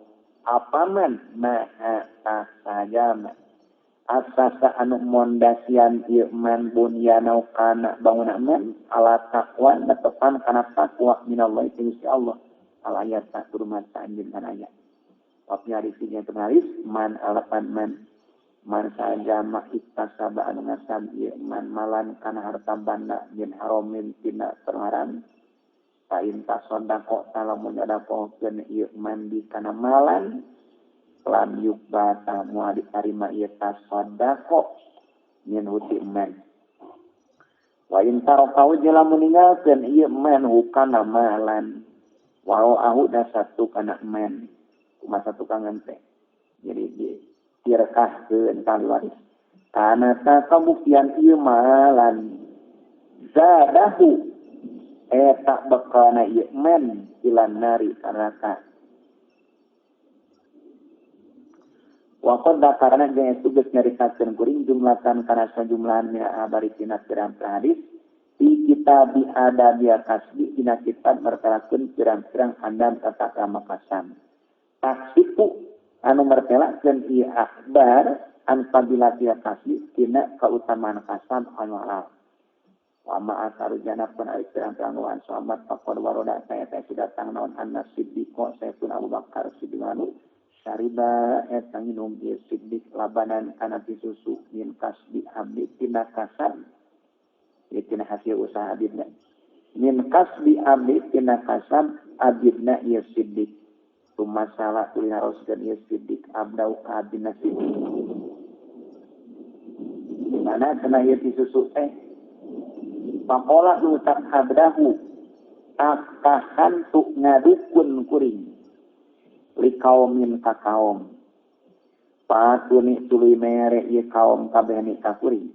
apaman maha tasajama asasa anu mondasian ieu man bunyanau kana bangunan man ala taqwa netepan kana taqwa minallah Gusti Allah al ayat turmat anjeun kana ayat wa piarisinya tenaris man alapan man saja makita saba anu ngasab ieu man malan kana harta banda min haramin tina perharam pain tasodaqo salamun nyadakokeun ieu man di kana malan lam yukbata mu'adi karima iya tasodako min huti man Wa in tarakau jela meninggalkeun ieu men hukana malan. Walau ahu da satu kana men. Kumaha tukang teh. Jadi direkahkeun kali waris. Karena kabuktian ieu malan zadahu eta bekana ieu men ilan nari karaka. Wakon dakarana jeung tugas nyaritakeun kuring jumlatan kana sajumlahan mina abari tina pirang hadis di kitab adabiya kasbi dina kitab mertelakeun pirang-pirang andam tata krama kasam. Taksiku anu mertelakeun ieu akhbar an fadilatil kasbi tina kautamaan kasam anu halal. Wa ma asarujana pun ari pirang-pirang wan sahabat faqad waroda saya teh datang naon Anas Siddiq Sayyidun Abu Bakar Siddiq anu syariba eta nginum ieu Siddiq labanan kana susu min kasbi abdi tina kasam. Ieu hasil usaha abidna. Min kasbi abdi tina kasam abidna ieu Siddiq. Tumasalah kulina roskeun ieu Siddiq abdau ka abdina Siddiq. Di mana kana ieu susu teh pakola utak abdahu akahan tu ngadukun kuring li kaumin ka kaum patuni tuluy mere ieu kaum kabeh ni ka kuring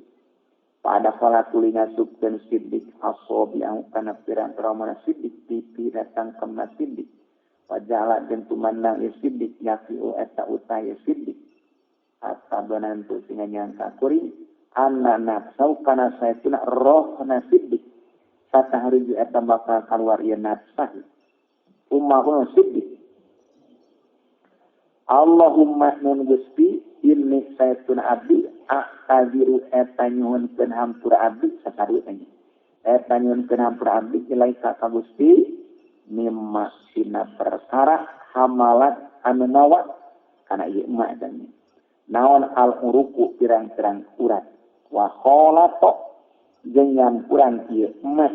pada kala tuluy ngasupkeun Siddiq asobi anu kana pirang-pirang Siddiq pipi datang ke Siddiq wajala jeung tumandang ieu Siddiq yaqiu eta utaya Siddiq atabanan tu sing nyangka kuring anna nafsau kana saestuna rohna Siddiq sataharuju eta bakal kaluar ieu nafsah ummahun Siddiq. Allahumma nun Gusti inni saestuna abdi aqadiru eta nyuhunkeun hampura abdi sakaru tanya eta nyuhunkeun hampura abdi ilaika ka Gusti mimma sina perkara hamalat anu nawa kana ieu emak tanya naon al uruku pirang-pirang urat wa khalato jeung nyampuran ieu emas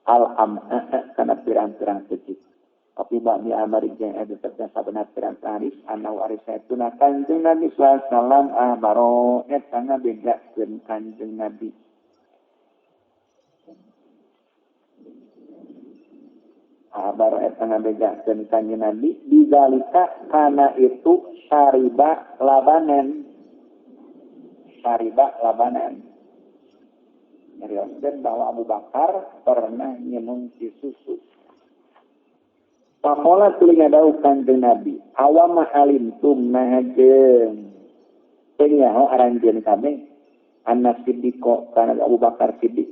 al am'a kana pirang-pirang cecik tapi bagi amari jeung eta terjasa benar pirang-pirang hadis anu ari saestuna Kanjeng Nabi sallallahu alaihi wasallam baro eta ngabedakeun Kanjeng Nabi baro eta ngabedakeun Kanjeng Nabi dizalika kana itu syariba labanan nyarioskeun bahwa Abu Bakar pernah nginum susu. Pamola tuluy ngadawuh Kanjeng Nabi, awama alimtum nahajeun teu nyaho aranjeun kabeh Anas Siddiq kana Abu Bakar Siddiq.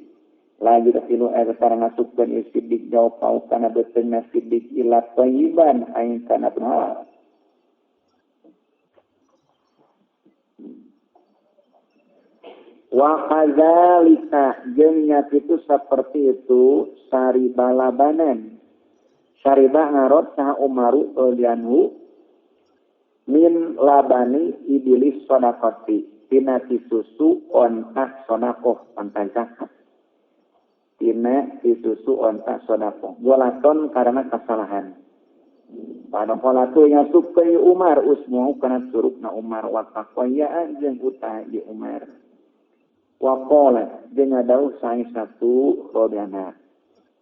Lanjut tilu eta sareng ngasupkeun ieu Siddiq jawab pau kana beteungna Siddiq ila thayyiban aing kana halal. Wa kadzalika jeung itu seperti itu sariba labanan. Sariba ngarot saha Umaru radhiyallahu min labani iblis sadaqati tina susu onta sodakoh onta zakat. Tina susu onta sodakoh. Golaton karena kesalahan. Pada kala tu nyasupkeun Umar usmuhu kana surupna Umar wa taqwayaan jeung utah di Umar. Waqala jeung ngadawuh sae satu rodana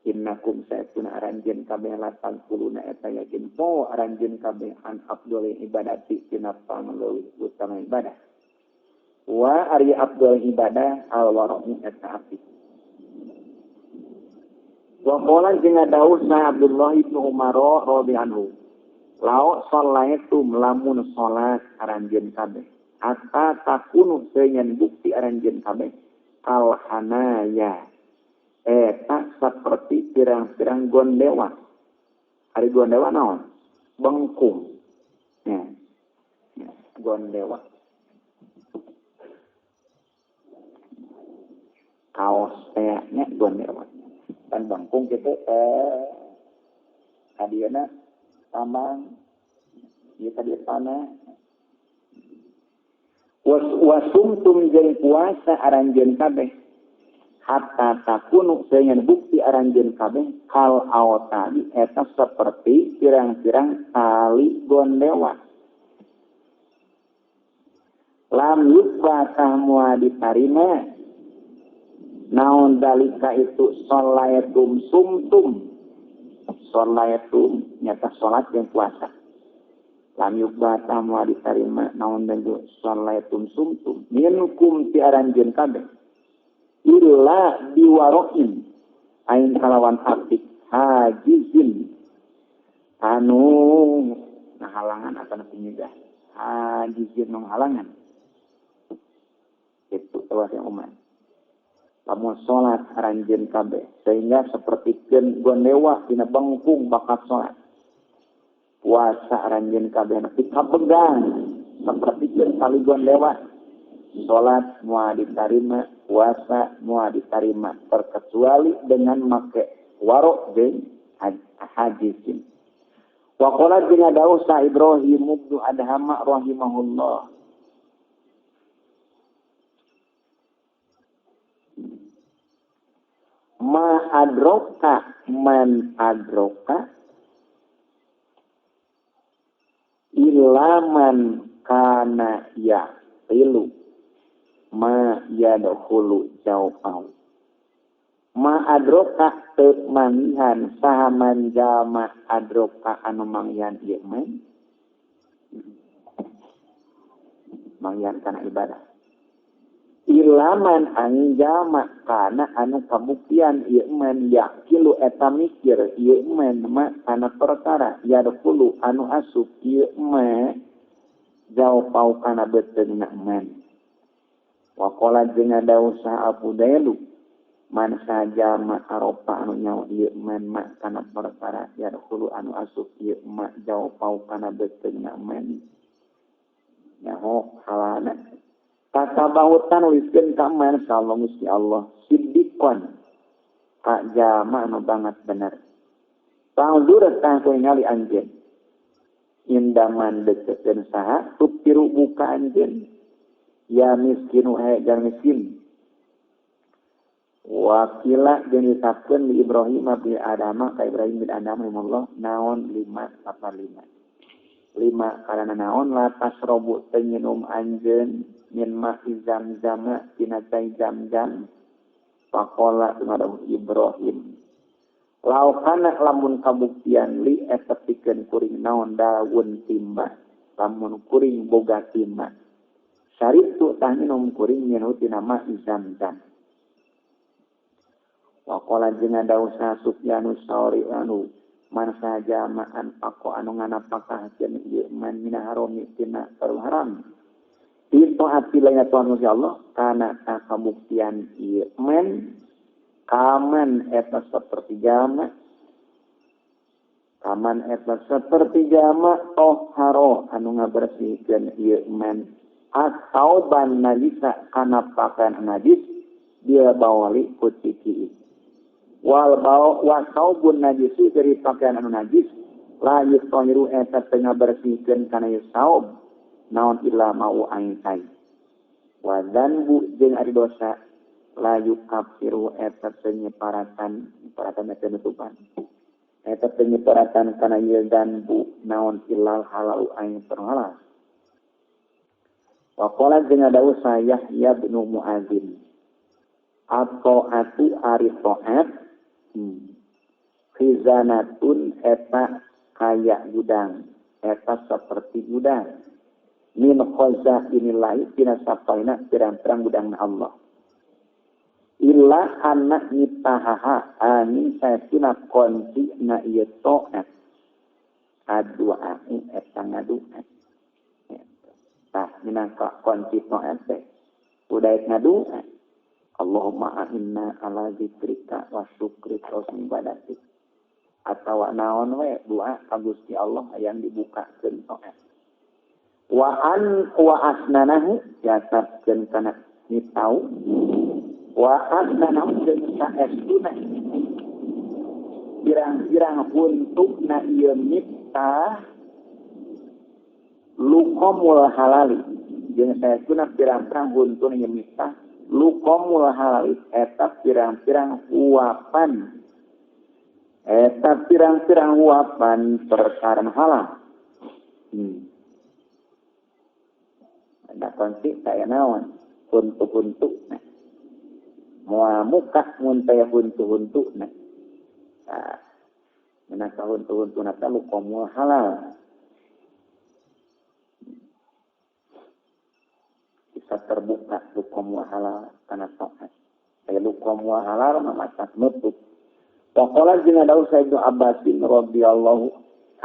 innakum saetuna aranjeun kabeh 80 eta yakin po aranjeun kabeh an afdal ibadati tina pangleuwih utama ibadah wa ari afdal ibadah al wara'u eta api waqala jeung ngadawuh sae Abdullah bin Umar radhiyallahu lao sallaitu lamun salat aranjeun kabeh hatta takunu seunyeun bukti aranjeun kabeh kal hanaya eta saperti pirang-pirang gondewa. Ari gondewa naon? Bengkung. Ya. Gondewa. Kaos teh gondewa. Dan bengkung kitu kadieuna tambang ieu tadi tanah wasumtum jeung puasa aranjeun kabeh hatta takunu seunyeun bukti aranjeun kabeh kal awtadi eta seperti pirang-pirang tali gondewa lam yukfa tahmu ditarima naon dalika itu sholatum sumtum. Sholatum nyata salat jeung puasa. Lam yubata moal ditarima naon dan sholatum sumtum. Minkum ti aranjeun kabeh. Illa biwaroin ain kalawan apik hajizin anu halangan atau penyegah. Hajizin nu halangan. Itu tewas yang umat. Lamun salat aranjeun kabeh sehingga sapertikeun gondewa dina bangkung bakat salat. Puasa aranjeun kabeh nepi kabegang sapertikeun kali gondewa. Salat moal ditarima, puasa moal ditarima terkecuali dengan make warok jeung hajizin. Wa qala jeung dawuh sa Ibrahim bin Adham rahimahullah. Ma adroka man adroka ilaman kana ya ilu ma yadkhulu jawfau. Ma adroka teu manggihan sahaman jama adroka anu manggihan ieu manggihan kana ibadah. Ilaman angin jama kana anu kabuktian ieu man yakilu eta mikir ieu man ma kana perkara yadkhulu anu asup ieu ma jawfau kana beteungna man. Wa qala jeung dawuh sa Abu Dailu man saja ma aropa anu nyawa ieu man ma kana perkara yadkhulu anu asup ieu ma jawfau kana beteungna man. Nyaho halana katabahutan nuliskeun ka man sallallahu Gusti Allah siddiqan ka jama anu banget bener. Pangdur tah ningali anjeun. Indaman dekeun saha tupiru buka anjeun. Ya miskinu jan miskin. Wakila jeung disapkeun li Ibrahim bin Adham ka Ibrahim bin Adham rahimahullah naon 5 karana naon latas robu teu nginum anjeun min ma'i zamzam tina cai zamzam. Faqala ngadawu Ibrahim laukana lamun kabuktian li eta pikeun kuring naon daun timba lamun kuring boga timba syaritu tah minum kuring minum tina ma'i zamzam. Waqala jeung dawuh sa Sufyanus Tsauri anu man saja ma'an pako anu nganapakakeun ieu man mina harami tina haram. Itu hati lainnya Tuhan Allah karena kabuktian ieu man kaman eta seperti jama toharo anu ngabersihkeun ieu man atau ban najisa kana pakaian najis dia bawali kutiki wal bawa wasaubun najisi dari pakaian anu najis la yutohiru eta teu ngabersihkeun kana ieu saub naon illa mau ainsai wa dzanbu jeung ari dosa la yukafiru eta penyeparatan penutupan eta penyeparatan kana ieu dzanbu naon illal halal ain perhalal. Wa qala jeung dawuh sa Yahya bin Muadzin atau atu ari taat khizanatun eta kaya gudang eta seperti gudang min khaza inillahi tina sapaina pirang-pirang gudang Allah illa anak nitahaha angin saesuna konci na ieu taat adua eta ngaduan tah minangka konci taat teh udaek ngaduan Allahumma a'inna ala zikrika wa syukrika wa ibadatik atawa naon we doa ka Gusti Allah yang dibukakeun taat wa asnanahu yatabkeun kana nitau wa asnanahu jeung saestuna pirang-pirang huntuna ieu miftah luqamul halali jeung saestuna pirang-pirang huntuna ieu miftah luqamul halali eta pirang-pirang uapan perkara halal. Ada konflik kaya naon untuk Moal muka mun teh huntu-huntuna. Nah, menaka huntu-huntuna teh luka moal halal. Bisa terbuka luka moal halal kana taat. Luka moal halal mah masak nutup. Pokoknya jeung ada Sayyidina Abbasin radhiyallahu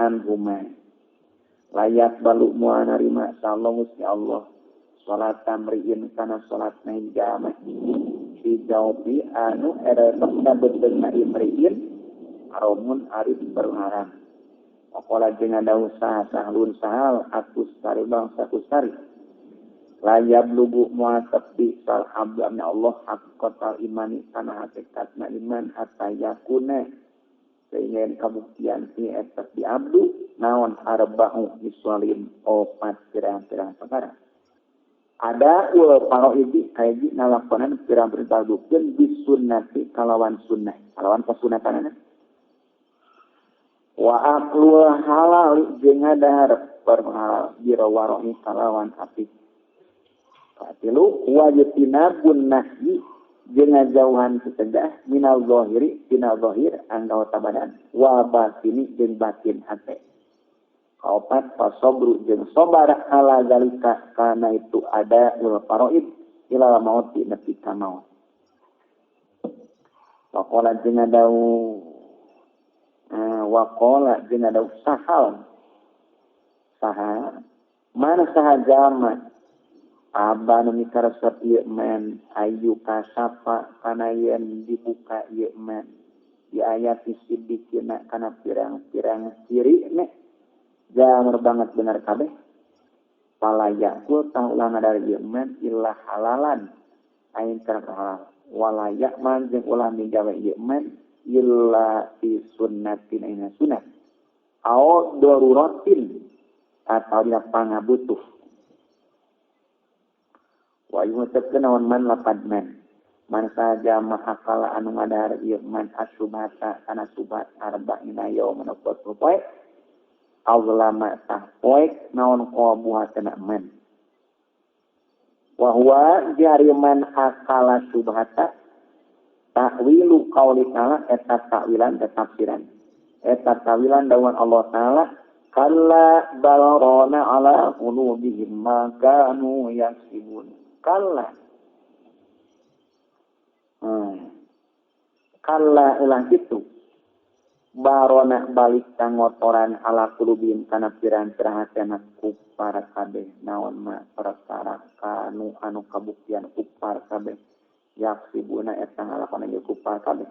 anhuma. Layak balu moal narima sallallahu Gusti Allah. Salat tamriin kana salat naik jamaah. Dijauhi anu era tempat bebeuna imriin aromun arif berharam. Pokoknya jeung ada usaha sahlun sahal atus sari bangsa kusari. Layab lugu mual tepi sal abdamnya Allah haqqatal imani kana hakikatna iman hatta yakuna sehingga kabuktian si eta di abdu naon arba'u iswalim opat pirang-pirang perkara. Ada paroidi kaji nalakonan pirang-pirang tadukeun bisunnati kalawan sunnah kalawan kasunatan. Wa aqlu halal jeung ngadahar perhalal birawarohi kalawan apik. Katilu wajitinabun nahyi jeung ngajauhan cegah minal zahiri tina zahir anggota badan wa batini jeung batin hate. Kaopat fasobru jeung sabar ala zalika kana itu ada ul faraid ila mauti nepi ka maut. Waqala jeung adau waqala jeung adau sahal saha mana saha jama Aba nu mikaresep ieu men ayu kasapa kana yen dibuka ieu men di ayat sidikina kana pirang-pirang ciri ne jamur banget bener kabeh palayakul taulang dari ieu men illa halalan ain kana halal walayak man jeung ulah migawe ieu men illa fi sunnatin aina sunnah au daruratin atau dina pangabutuh. Wa yuhtabkan naon man lapad man saja mahakala anu ngadahar ieu man asubhata kana subhat arba'ina yauman poe awlama tahpoe naon qabuhatna man wa huwa jari man akala subhata ta'wilu qauli ta'ala eta ta'wilan tafsiran eta ta'wilan dawan Allah taala kalla balrona ala qulubihim ma kanu yaksibun. Kalla ulah gitu barona balik kangotoran ala kulubin kana pirang-pirang hatena kupar kabeh naon ma perkara kanu anu kabuktian kupar kabeh yaksibuna eta ngalakona ieu kupar kabeh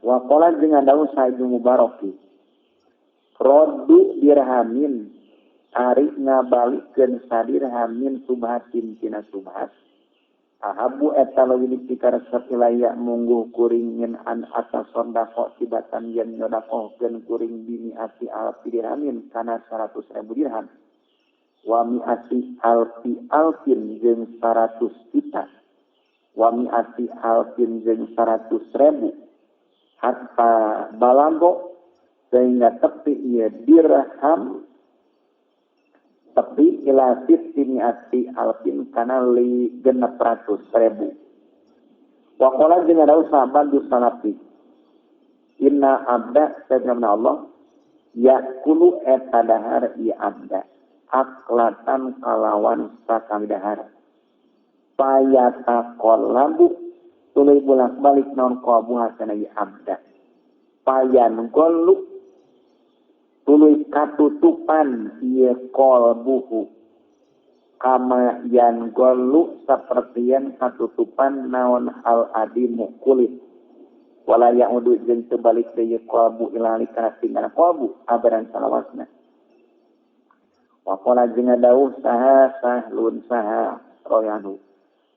wa qala jeung adawu Sayyidul Mubaraki roddu dirhamin ari ngabalikeun sadirhamin subhatin tina subhat ahabu eta leuwih dipikaresep ilaya mungguh kuringin an atason dako tibatan yen nyodakohkeun kuring bini ati alfi dirhamin kana 100.000 dirham wa mi'ati alfin jeung 100 juta wa mi'ati alfin jeung 100.000 hatta balago sehingga tepi ieu dirham tapi ila sitini ati alfin kana li 600.000. Wa qala jeung ada sahabat du salafi. Inna abda sabana Allah yakulu eta dahar ieu abda aklatan kalawan sakadahar. Payata qallabu tuluy bolak-balik naon qabuha kana ieu abda. Payan gollu tuluy katutupan ieu qalbuhu kama yan gollu sapertieun katutupan naon al adimu kulit wala yaudu jeung teu balik deui qalbu ilali kana tinggal qalbu abadan salawasna wa qala jeung dawuh saha sahlun saha royanu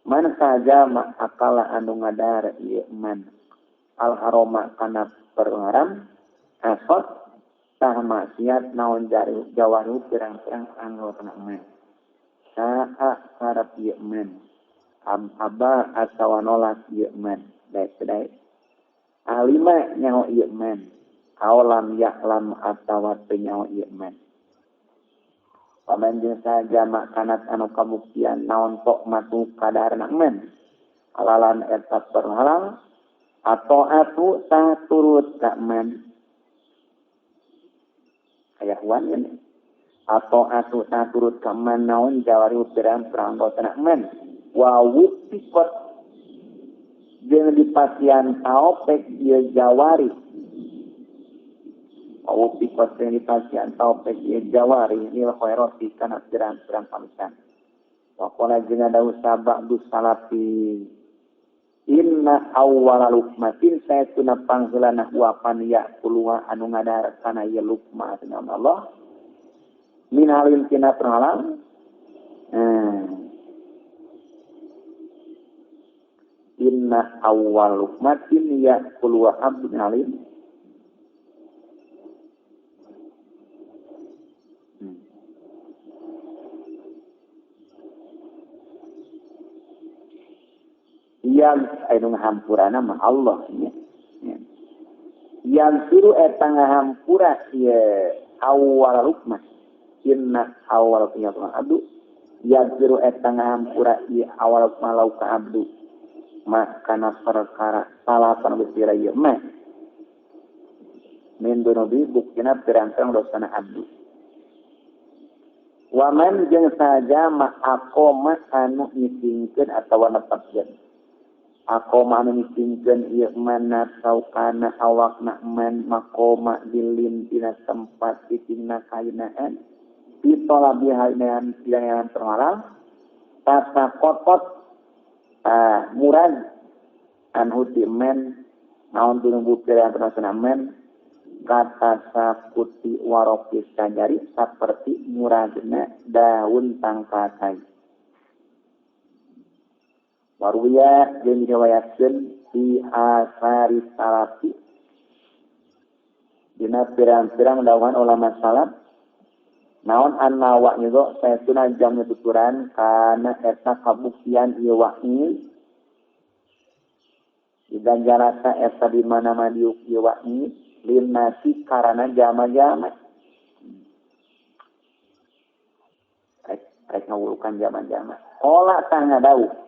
man saja ma akala anu ngadar ieu man al harama kana perharam asot tah maksiat naon jawaru pirang-pirang anggotna man saha sarep ieu man aba atawa nolak ieu man daek alima nyaho ieu man awalam ya'lam atawa teu nyaho ieu man paman jeung saja makanat anu kabuktian naon tok masuk kadarna man halalan eta perhalal atau atu saturut ka men aya wan ini atau atu saturut ka men naon jawari upiran peranggota men wawuk pikot jeung dipasian taopek ieu jawari wawuk pikot jeung dipasian taopek ieu jawari lil khairati kana pirang-pirang pamisan waqala jeung dawu sabak dus salati inna awwala luqmatin saytuna pangheulana uapan ya kuluha anu ngadar kana ieu luqma dengan Allah min halin tina perhalang inna awwal luqmatin ya kuluha abdun alim yang anu ngahampurana mah Allah nya. Yang suruh eta ngahampura ieu awal luqmah. Inna awal luqmah abdu. Yang suruh eta ngahampura ieu awal luqmah lauka abdu. Makana perkara salapan besira ieu mah. Min dunubi buktina pirang-pirang dosana abdu. Waman jeung saja ma'aqoma anu ngisingkeun atawa nepatkeun. Aku mana misingkan ia mana saukana awakna man makoma dilin tina tempat titingna kainaan ditolak bihainaan pilihan terlarang tasa kotot murad anhu timen naon tununggu pilihan terlarang men kata sakuti warokis sajari seperti muradna daun tangkatai Warwiya yang diriwayatkan di asari salafi dina pirang-pirang dawan ulama salaf naon an-nawa nyedo saytuna jamnya tuturan kana eta kabuktian ieu wahyi dan jarasa eta di mana-mana diuk ieu wahyi lin nasi karana jama-jama rek ngawulukan jama-jama ola tangga dawuh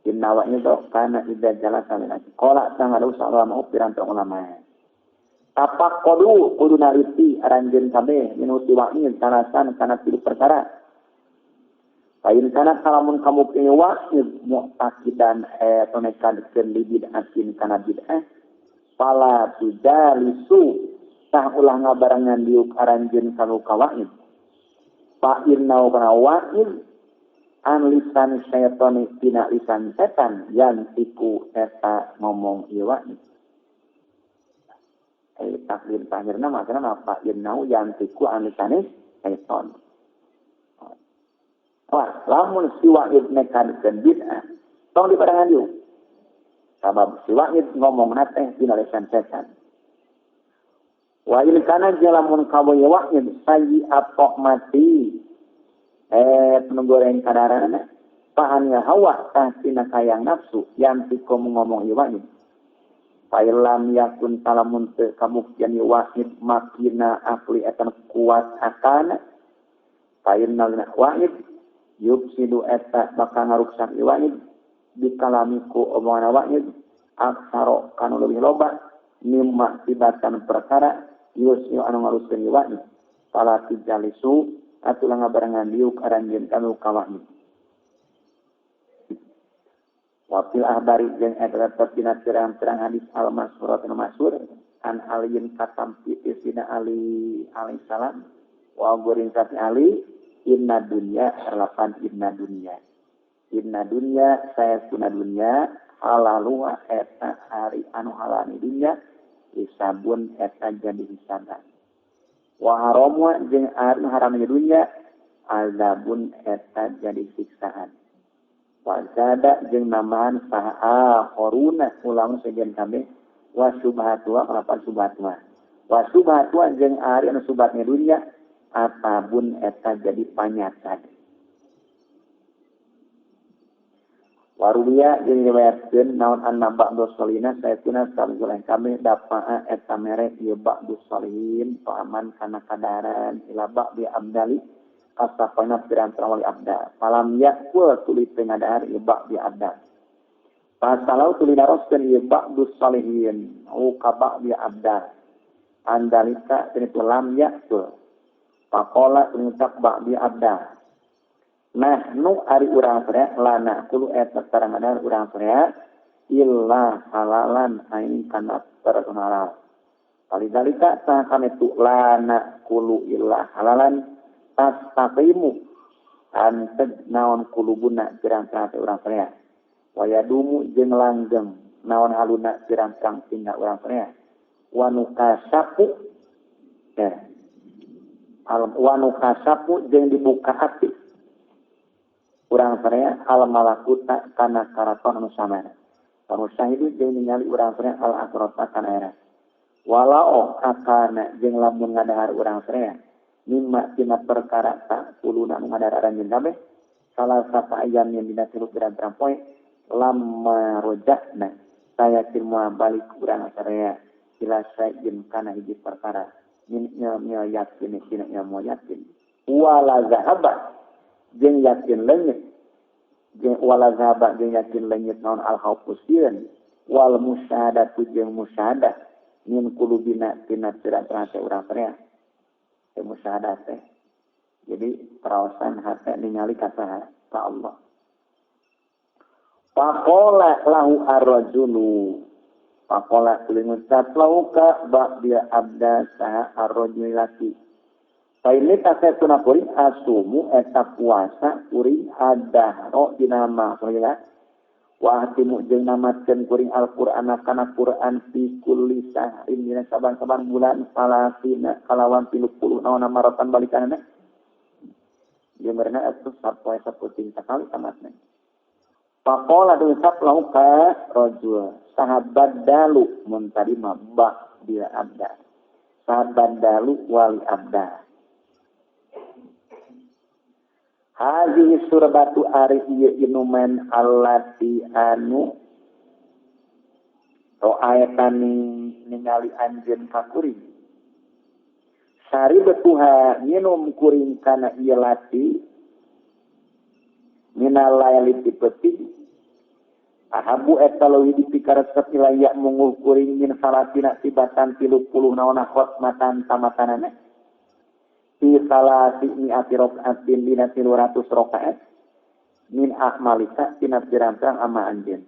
Innawaknya itu karena idah jalan sampai nanti. Kolak sangat usah ulama upiran untuk ulama. Tapak kudu nariti aranjen kabeh minuti wakil salasan karena pilih perkara. Pain kana kalamun kamu punya wakil mu'takidan atau nekadkeun li bid'atin kana bid'ah pala tujalisu tah ulah ngabarengan diuk aranjen kanu kawakil. Pain nau kana wakil an lisan syaitan tina lisan setan yang tiku eta ngomong iwa takdir tahirna makna apa yenau yang tiku an lisan syaitan wah lamun siwa ibne kadkeun bid'ah tong diparangan dieu sabab siwa ngomong teh tina lisan setan wa il kana jalamun kaboy wahid sayyi apok mati penunggoreng kadarana pahannya hawa kasina kayang nafsu yang tiko ngomong iwahid pailam yakun salamun teu kamuktian iwahid makina akli akan kuat akana painna wahid yubsidu eta bakal ngaruksak iwahid dikalamiku omongan wahid aksaro kanu lebih loba mimma tibatan perkara yusyu anu ngaruskeun iwahid pala tijalisu atulah ngabarengan diuk aranjeun kanu kawahid wafil ahbari jeung eta tina pirang-pirang hadis al-masyhur anu masyhur an aliin katampi isina ali alaihissalam wa gurin sati ali inna dunya halapan inna dunya saya kuna dunya halalu eta hari anu halani dunya isabun eta jadi hisaban wa haramu jeung anu haramnya dunya azabun eta jadi siksaan wa zada jeung nambahan saha khoruna ulang sejen kabeh wa subhatu apa subhatu wa subhatu jeung ari anu subhatnya dunya atabun eta jadi panyatan waruya jeung riwayatkeun naon anna ba'du salina saytuna salih kami dapa'a eta mere ieu ba'du salihin paman kana kadaran ila ba'di abdali kasapana pirang-pirang wali abda falam yakul tuluy pengadar ieu ba'di abda Pasalau tulidaroskeun ieu ba'dus salihin ka ba'di abda. Andalika itu lam yakul. Pakola ngucap ba'di abda. Nah, nu ari urang sadaya lana kulu eta karangadan urang sadaya illa halalan aing kana perkara halal. Kalidalika sakane tu lana kulu illa halalan tastaqimu anteg naon kulubuna pirang-pirang urang sadaya. Wayadumu jeung langgeng naon haluna pirang-pirang tinggal urang sadaya. Wanukasapu wanukasapu jeung dibuka hati urang sadaya al malakuta kana karaton anu samana. Panusahidu jeung ningali urang sadaya al akrota kana era. Walau akana jeung lamun ngadahar urang sadaya mimma tina perkara tak kuluna anu ngadahar aranjeun kabeh salah satu ayam yang dina tilu pirang-pirang poe lamma rojakna saya timua balik urang sadaya ila sayin kana hiji perkara minnya yakin tina mo yakin wala zahaba jeung yakin leungit jeung wala zahaba jeung yakin leungit naon al haufusieun wal musyahadatu jeung musyahadah min kulubina tina pirang-pirang urang sadaya musyahadah teh jadi perawasan hati ningali ka saha ka Allah. Faqala lahu ar-rajulu faqala ngucap lahu ka ba'da abda saha ar-rajul laki. Paine tasatuna kuring asumu eta puasa kuring adahro dina maksudna wa hatimu jeung namatkeun kuring Al-Qur'an kana Qur'an fi kulli sahrin dina saban-saban bulan salasina kalawan 30 naon maratan balikanana. Jemerna atuh sapoe saputing sakali tamatna. Faqala dusap lahu ka rajul sahabat dalu mun tadi mabba dia abda. Sahabat dalu wali abda. Hadhihi surbatu ari ieu inuman allati anu ayatan ningali anjeun ka kuring. Sari betuha minum kuring kana ieu lati minal laili tipeti ahabu eta leuwih dipikaresep ilaya mungguh kuring min salatina tibatan 30 naon khotmatan tamatanana fi salati mi'ati raka'atin dina 300 rakaat min ahmalika tina pirang-pirang ama anjeun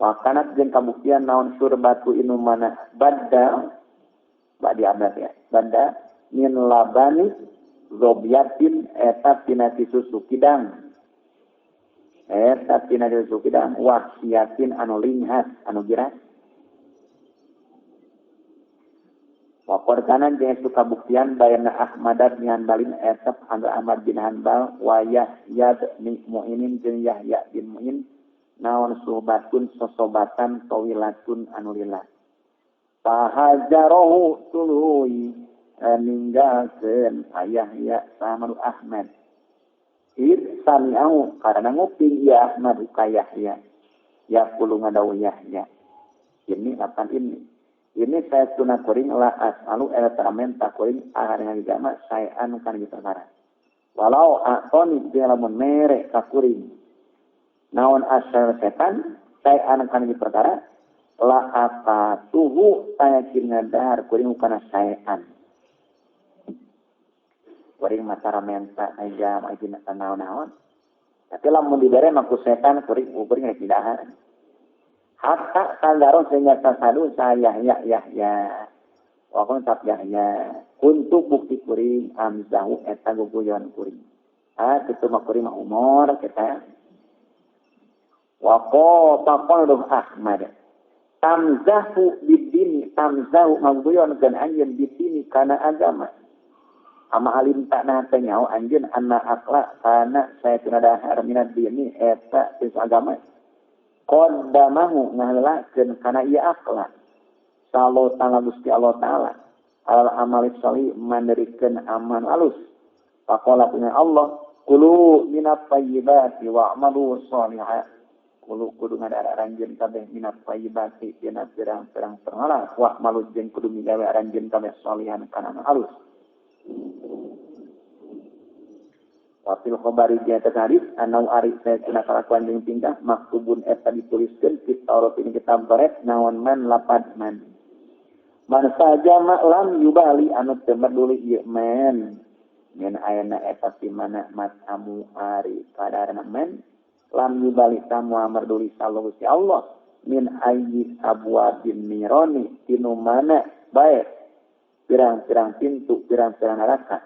wa kanat jeung kabuktian naon surbatu inumana badda badi abad ya badda min labani zobyatin eta tina susu kidang eta tina susu kidang wasiatin anu linghas anu giras Wakor kanan jeung suka buktian bayana Ahmad bin Hanbalin esep Handal Ahmad bin Hanbal wa Yahya bin Mu'inin jeung Yahya bin Mu'in naon suhbatun sosobatan tawilatun anu lillah. Fahajarohu tuluy ninggalkeun Yahya sama Ahmad. Id sami'au karena nguping ya Ahmad ka Yahya. Ya kulo ngadawu Yahya. Ini akan ini. Ini saya tuna kuring la as'alu elatamen takuring ahari agama saya anu kan gitu perkara. Walau akoni dia lamun merek kakuring. Naon asal setan saya anu kan gitu perkara la atatuhu saya kingadar kuring kana saean. Kuring matara menta agama izin naon-naon. Tapi lamun dibere maku setan kuring tidak. Hatta sandaron sehingga tasadu saya Yahya. Wakon tap Yahya. Untuk bukti kuring amzahu eta guguyon kuring. Kitu mah kuring mah umur kita. Wako taqallum Ahmad. Tamzahu bidini tamzahu maguyon kan anjeun bidini kana agama. Ama alim tak na tanyau anjeun anna akla kana saya tuna dahar minad dini eta is agama. Qaddamahu ngahalakeun kana ieu akhlak sallallahu ta'ala Gusti Allah taala al amali salih manderikeun aman alus faqala punya Allah kulu minat thayyibati wa'malu shalihan kulu kudu ngadara aranjeun kabeh minat thayyibati dina pirang-pirang perkara wa'malu jeung kudu migawe aranjeun kabeh shalihan kana aman alus Wafil khobari dia terharis, anau ari saya kena kelakuan yang tingkah, maktubun eta dituliskan, kita Taurat ini kitab Toret, naon man lapad man. Man saja maklam yubali, anu temerduli iya men. Min ayana eta simana mas amu ari kadarana men. Lam yubali tamu amarduli sallahu si Allah. Min ayyi abwabin nironi, tinu mana baik. Pirang-pirang pintu, pirang-pirang neraka.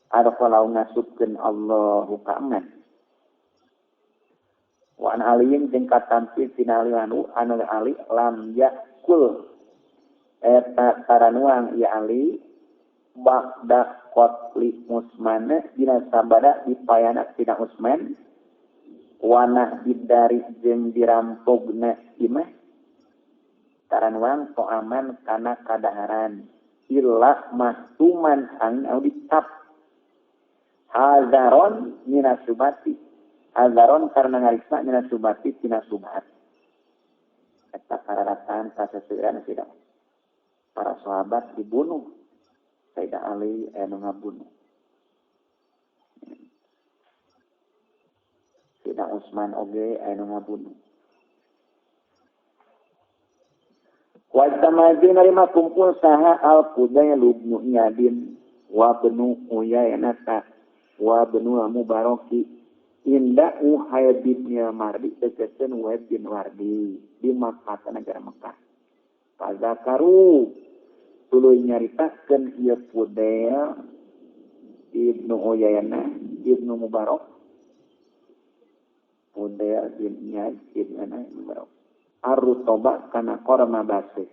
Ada kalau ngasupkan Allahu ka'aman. Wa an aliyin tingkat tampil tinali anu ali lam yakul. Eta taranuang ya ali ba'da qatli musmana dina sabada dipayana tina Usman. Wanah didari jeung dirampogna imah. Taranuang to'aman kana kadaharan. Illa mahtuman angin auditap. Hazaron minasubati. Hazaron karena ngarisma minasubati tina subhat. Eta kararatan kasesuaian tidak. Para sahabat dibunuh. Sayyidah Ali anu ngabunuh. Sayyidah Utsman oge anu ngabunuh. Wajtamajin narima kumpul saha al-Qudayl ibnu Iyadin wa benu Uyainata wa benu Mubaraki inda Uhayd bin Mardi dekeun Uhayd bin Wardi di Makkah negara Makkah. Pazakaru tuluy nyaritakeun ieu Qudayl ibnu Uyainah ibnu Mubarak. Qudayl bin Iyad ibnu Mubarak. Ar-Rutoba kana korma basih.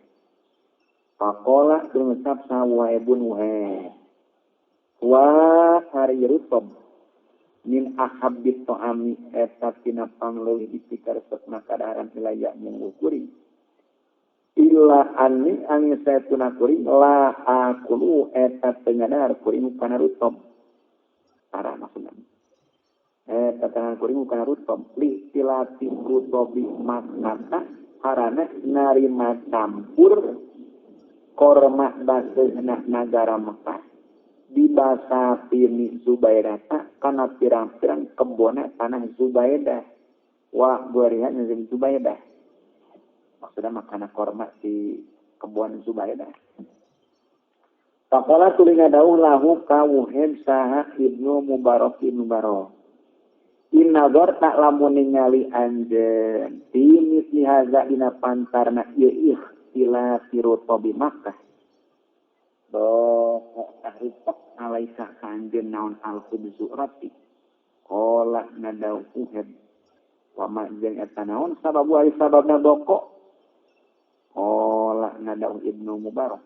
Pakola berucap sawa ibun Uhayd. Wa hari rutob min ahabit to'ami eta tina pangleuwih dipikar setna kadaharan wilayah mengukuring. Illa anni angin saya tuna kuring la akulu eta tengadar kuring kana rutob. Para maksudnya. Eta tengadar kuring kana rutob. Li silati rutobi maknata harana narima campur korma basehna nagara Mekah. Di bahasa Pini Zubairata karena pirang-pirang kebona tanah Zubaidah wa guarihan yang Zubaidah maksudnya makanan korma di kebun Zubaidah. Pakola tulinga dauh lahu kawuhed saha ibnu Mubarak ibnu Mubarak inna dhor tak lamun ningali anjeun timis nihaza dina pantarna ieu ikhtilaf sirutobi Makkah doh tahrifak alaika kanjen naon al-khubzu roti kola nadau uhed wa ma'jeng eta naon sababu ari sababna doko kola nadau ibnu Mubarak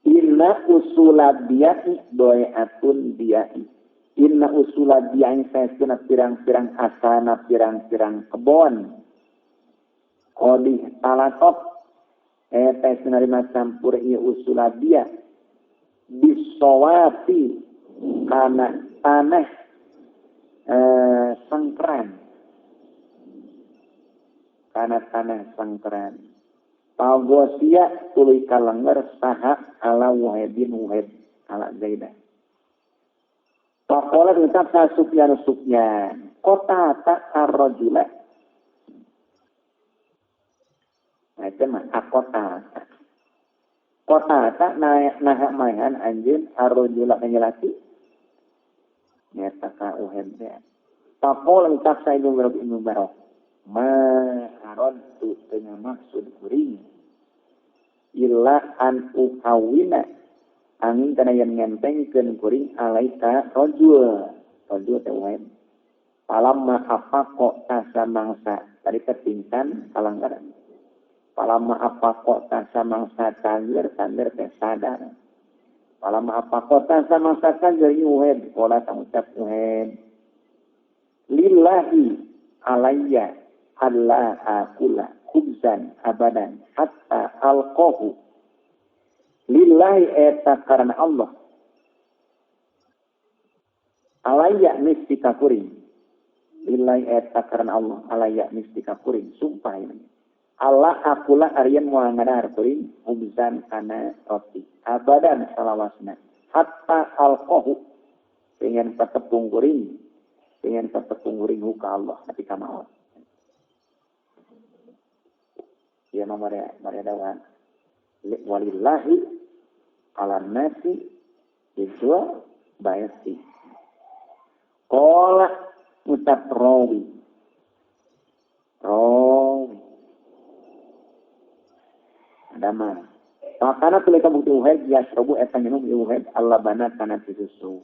inna usulabiyai doyatun biyai inna usulabiyai saya pirang-pirang asana pirang-pirang kebon kodi talakot eta senarima campur ieu usulabia bisawati kana tanah sengkeran kana tanah sengkeran pagosia tuluy kalengger saha ala Wahidin Wahid ala Zaidah pakola tetap sa Sufyan kota tak arrojula. Nah, itu mah akota. Kota tak naha mayan anjeun arrojula laki. Nyata ka uhed teh. Pakola tetap sa Ibnu Mubarak. Ma aron tu tengah maksud kuring. Illa an ukawina angin kana yang ngentengkeun kuring alaika rajul teh uhed. Palamma afaqo tasa mangsa tadi ketingkan kalanggaran. Palama apa kok tasa mangsa tanggir teh sadar. Palama apa kok tasa mangsa tanggir yuhed. Kola tangucap yuhed. Lillahi alayya alla akula khubzan abadan hatta alqahu. Lillahi eta karena Allah. Alayya mistika kuring. Lillahi eta karena Allah. Alayya mistika kuring. Sumpah ini. Allah akulah arian moal ngadahar kuring khubzan kana roti abadan salawasna hatta alqahu pengen patepung kuring huka Allah ketika maut. Ya nomor dawan walillahi ala nasi itu bayati. Qala utat rawi. Ada mah. Pakana tuluy kabukti uhed yasrobu eta minum uhed Allah banat kana susu.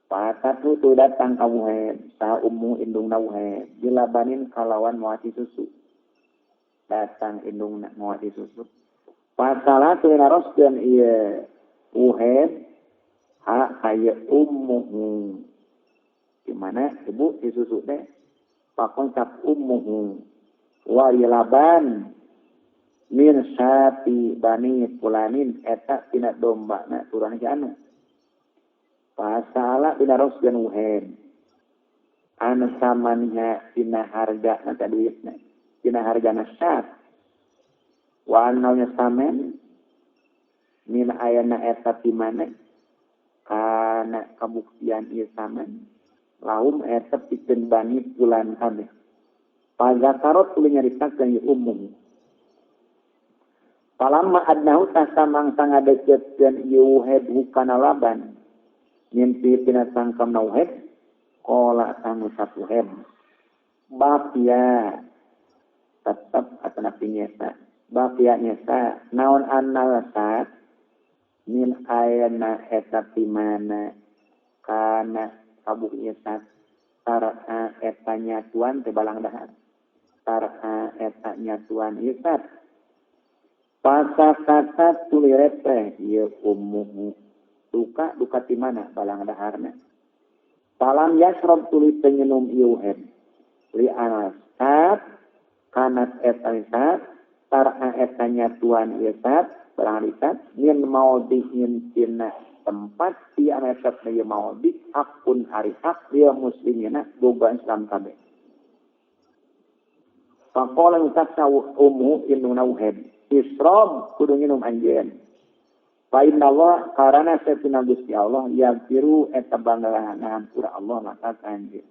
Patatu tu datang ka uhed sa ummu indungna uhed dilabanin kalawan moati susu. Datang indungna moati susu. Pasala tu naroskeun ieu uhed hayya ummuhu. Di mana ibu disusu teh pakonsap ummuhu wa laban min sapi bani fulanin eta tina domba na turun ke anu pasala tina roskeun uhed anu samannya tina harga na duitna tina hargana sat wa annaunya samen min ayana eta di mana kana kabuktian ieu samen lahum eta pikeun bani fulan kabeh pazakarot tuluy nyaritakeun ieu umum. Palamma adnahu tasamang sangadeukeutkeun ieu uhed hukana laban mimpi tina sangkam nauhed qala sangu satu uhed bakia tetap atana pinyesa bakia nyesa naon annal sat min ayana eta timana kana kabuk nyesa tara eta nyatuan teh balang dahar tara eta nyatuan isat pasakata tulirete ieu ummuhu duka di mana balang daharna palam yasrob tuluy penginum ieu uhed li anasat kanat eta isat tara eta nyatuan isat balang isat min maudhi'in tina tempat di anasat ieu maudhi hakun ari hak dia muslimina boga Islam kabeh. Faqala utaksa ummu induna uhed isrob kudu nginum anjeun. Fa inna Allah karana satuna Gusti Allah yaghfiru eta bangalahan hampura Allah maka anjeun.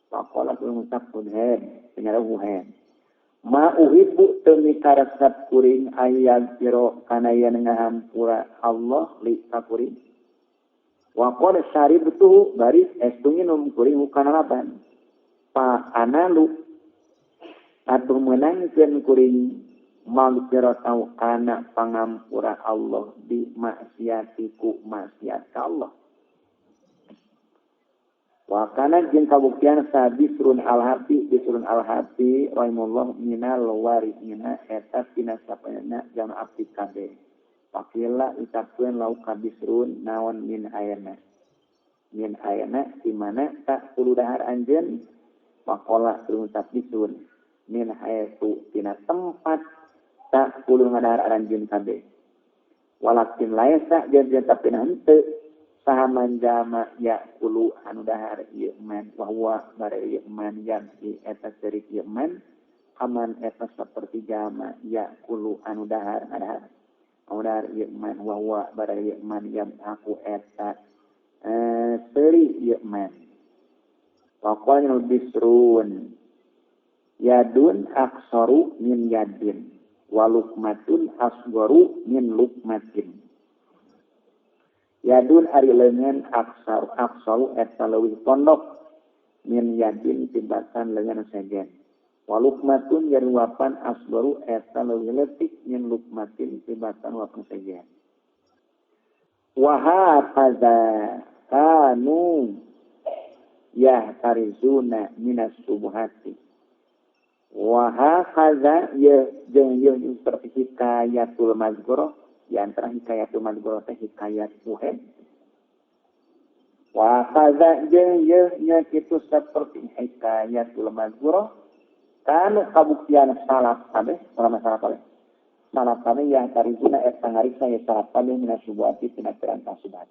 Faqala kudu ngucap uhed tinggal uhed. Ma uhibbu teu mikarasat kuring ayat piro kana yen ngahampura Allah li kakuring. Wa qad syaribtu bari estu nginum kuring hukana laban. Pa analu atuh meunangkeun kuring magfiratau kana pangampura Allah di maksiatiku maksiat ka Allah. Wa kana jeung kabuktian sabisrun al-hati rahimullah minal warithina eta tina sapana jama abdi kabeh. Pakila ucapkeun lau kabisrun naon min ayana di mana tak puluh dahar anjeun pakola ucap bisun min hayatu tina tempat tak puluh ngadahar anjeun kabeh. Walakin laisa jeung tapi henteu sahaman jama ya puluh anu dahar ieu man wa huwa bare ieu man yang eta cerik ieu man aman eta saperti jama ya puluh anu dahar ngadahar Audar iman wa bara iman yang aku eta seri iman. Pokoknya bisrun yadun aksaru min yadin walukmatun asgaru min lukmatin. Yadun ari leungeun aksaru eta leuwih pondok min yadin tibatan leungeun sejen. Walukmatun yang wapan asbaru eta leuwih leutik min lukmatin tibatan wapan sejen. Wa hadza kanu yahtarizuna minas subuhati. Wa hadza jeung seperti hikayatul mazkurah di antara hikayatul mazkurah teh hikayat uhed. Wa hadza jeung nya kitu seperti hikayatul mazkurah kan kabuktian salaf kabeh ulama salaf kabeh yang tarizuna eta ngariksa ya salaf kabeh minas subuhati tina perantah subuhat.